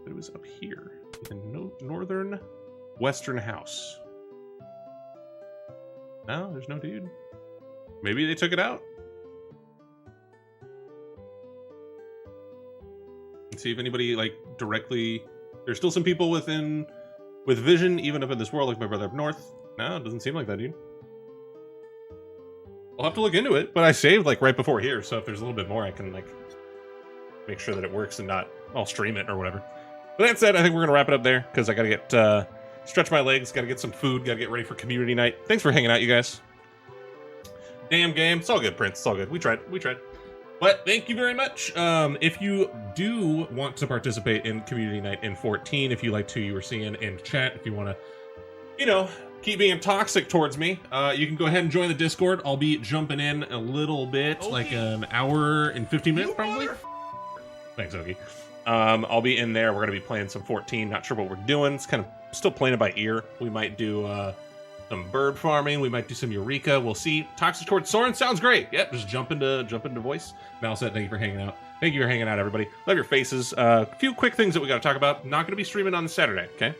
It was up here in northern western house. No, there's no dude. Maybe they took it out. And see if anybody like directly. There's still some people with vision, even up in this world, like my brother up north. No, it doesn't seem like that, dude. I'll have to look into it, but I saved like right before here, so if there's a little bit more, I can like make sure that it works and not. I'll stream it or whatever. But that said, I think we're gonna wrap it up there because I gotta get. Stretch my legs, gotta get some food, gotta get ready for community night. Thanks for hanging out, you guys. Damn game. It's all good, Prince. It's all good. We tried. But thank you very much. If you do want to participate in community night in 14, if you liked who you were seeing in chat, if you want to, keep being toxic towards me, you can go ahead and join the Discord. I'll be jumping in a little bit, like an hour and 15 minutes, probably. Thanks, Ogie. I'll be in there. We're going to be playing some 14. Not sure what we're doing. It's kind of still playing it by ear. We might do some bird farming. We might do some Eureka. We'll see. Toxic towards Soren sounds great. Yep, just jump into voice. Malset, thank you for hanging out. Thank you for hanging out, everybody. Love your faces. A few quick things that we got to talk about. Not going to be streaming on Saturday, okay?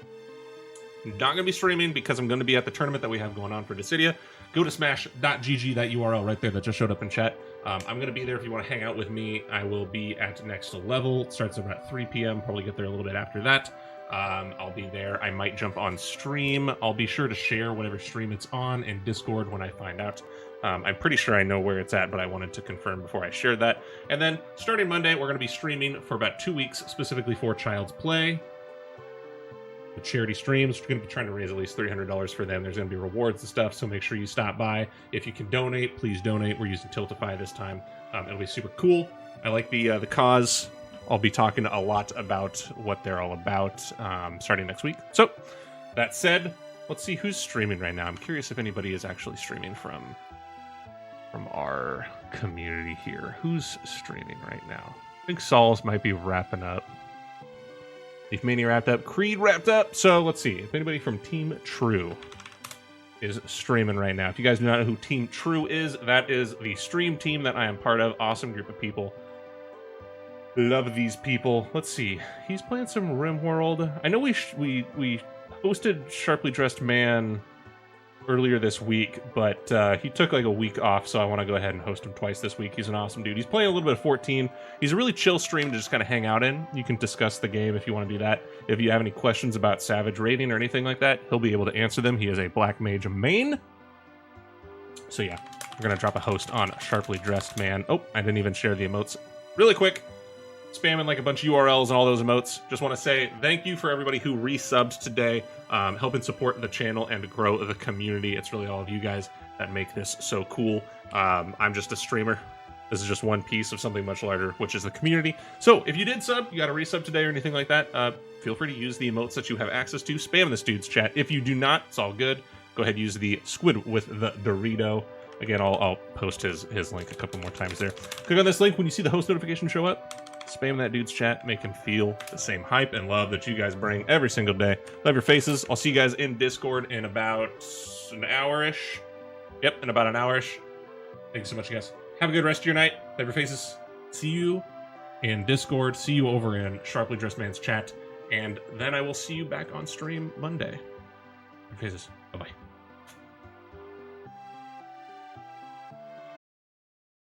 Not going to be streaming because I'm going to be at the tournament that we have going on for Dissidia. Go to smash.gg, that URL right there that just showed up in chat. I'm going to be there if you want to hang out with me. I will be at Next Level. It starts about 3 p.m. Probably get there a little bit after that. I'll be there. I might jump on stream. I'll be sure to share whatever stream it's on in Discord when I find out. I'm pretty sure I know where it's at, but I wanted to confirm before I shared that. And then starting Monday, we're going to be streaming for about 2 weeks, specifically for Child's Play. The charity streams, we're going to be trying to raise at least $300 for them. There's going to be rewards and stuff, so make sure you stop by. If you can donate, please donate. We're using Tiltify this time. It'll be super cool. I like the cause. I'll be talking a lot about what they're all about starting next week. So, that said, let's see who's streaming right now. I'm curious if anybody is actually streaming from our community here. Who's streaming right now? I think Saul's might be wrapping up. Leaf Mania wrapped up. Creed wrapped up. So let's see if anybody from Team True is streaming right now. If you guys do not know who Team True is, that is the stream team that I am part of. Awesome group of people. Love these people. Let's see. He's playing some RimWorld. I know we hosted Sharply Dressed Man earlier this week, but he took like a week off, so I want to go ahead and host him twice this week. He's an awesome dude. He's playing a little bit of 14. He's a really chill stream to just kind of hang out in. You can discuss the game if you want to do that. If you have any questions about Savage rating or anything like that, he'll be able to answer them. He is a Black Mage main. So yeah, we're going to drop a host on Sharply Dressed Man. Oh, I didn't even share the emotes. Really quick. Spamming like a bunch of URLs and all those emotes. Just want to say thank you for everybody who resubbed today, helping support the channel and grow the community. It's really all of you guys that make this so cool. I'm just a streamer. This is just one piece of something much larger, which is the community. So if you did sub, you got a resub today or anything like that, feel free to use the emotes that you have access to. Spam this dude's chat. If you do not, it's all good. Go ahead and use the squid with the Dorito. Again, I'll post his link a couple more times there. Click on this link when you see the host notification show up. Spam that dude's chat, make him feel the same hype and love that you guys bring every single day. Love your faces. I'll see you guys in Discord in about an hour-ish. Yep, in about an hour-ish. Thank you so much, guys. Have a good rest of your night. Love your faces. See you in Discord. See you over in Sharply Dressed Man's chat. And then I will see you back on stream Monday. Love your faces. Bye-bye.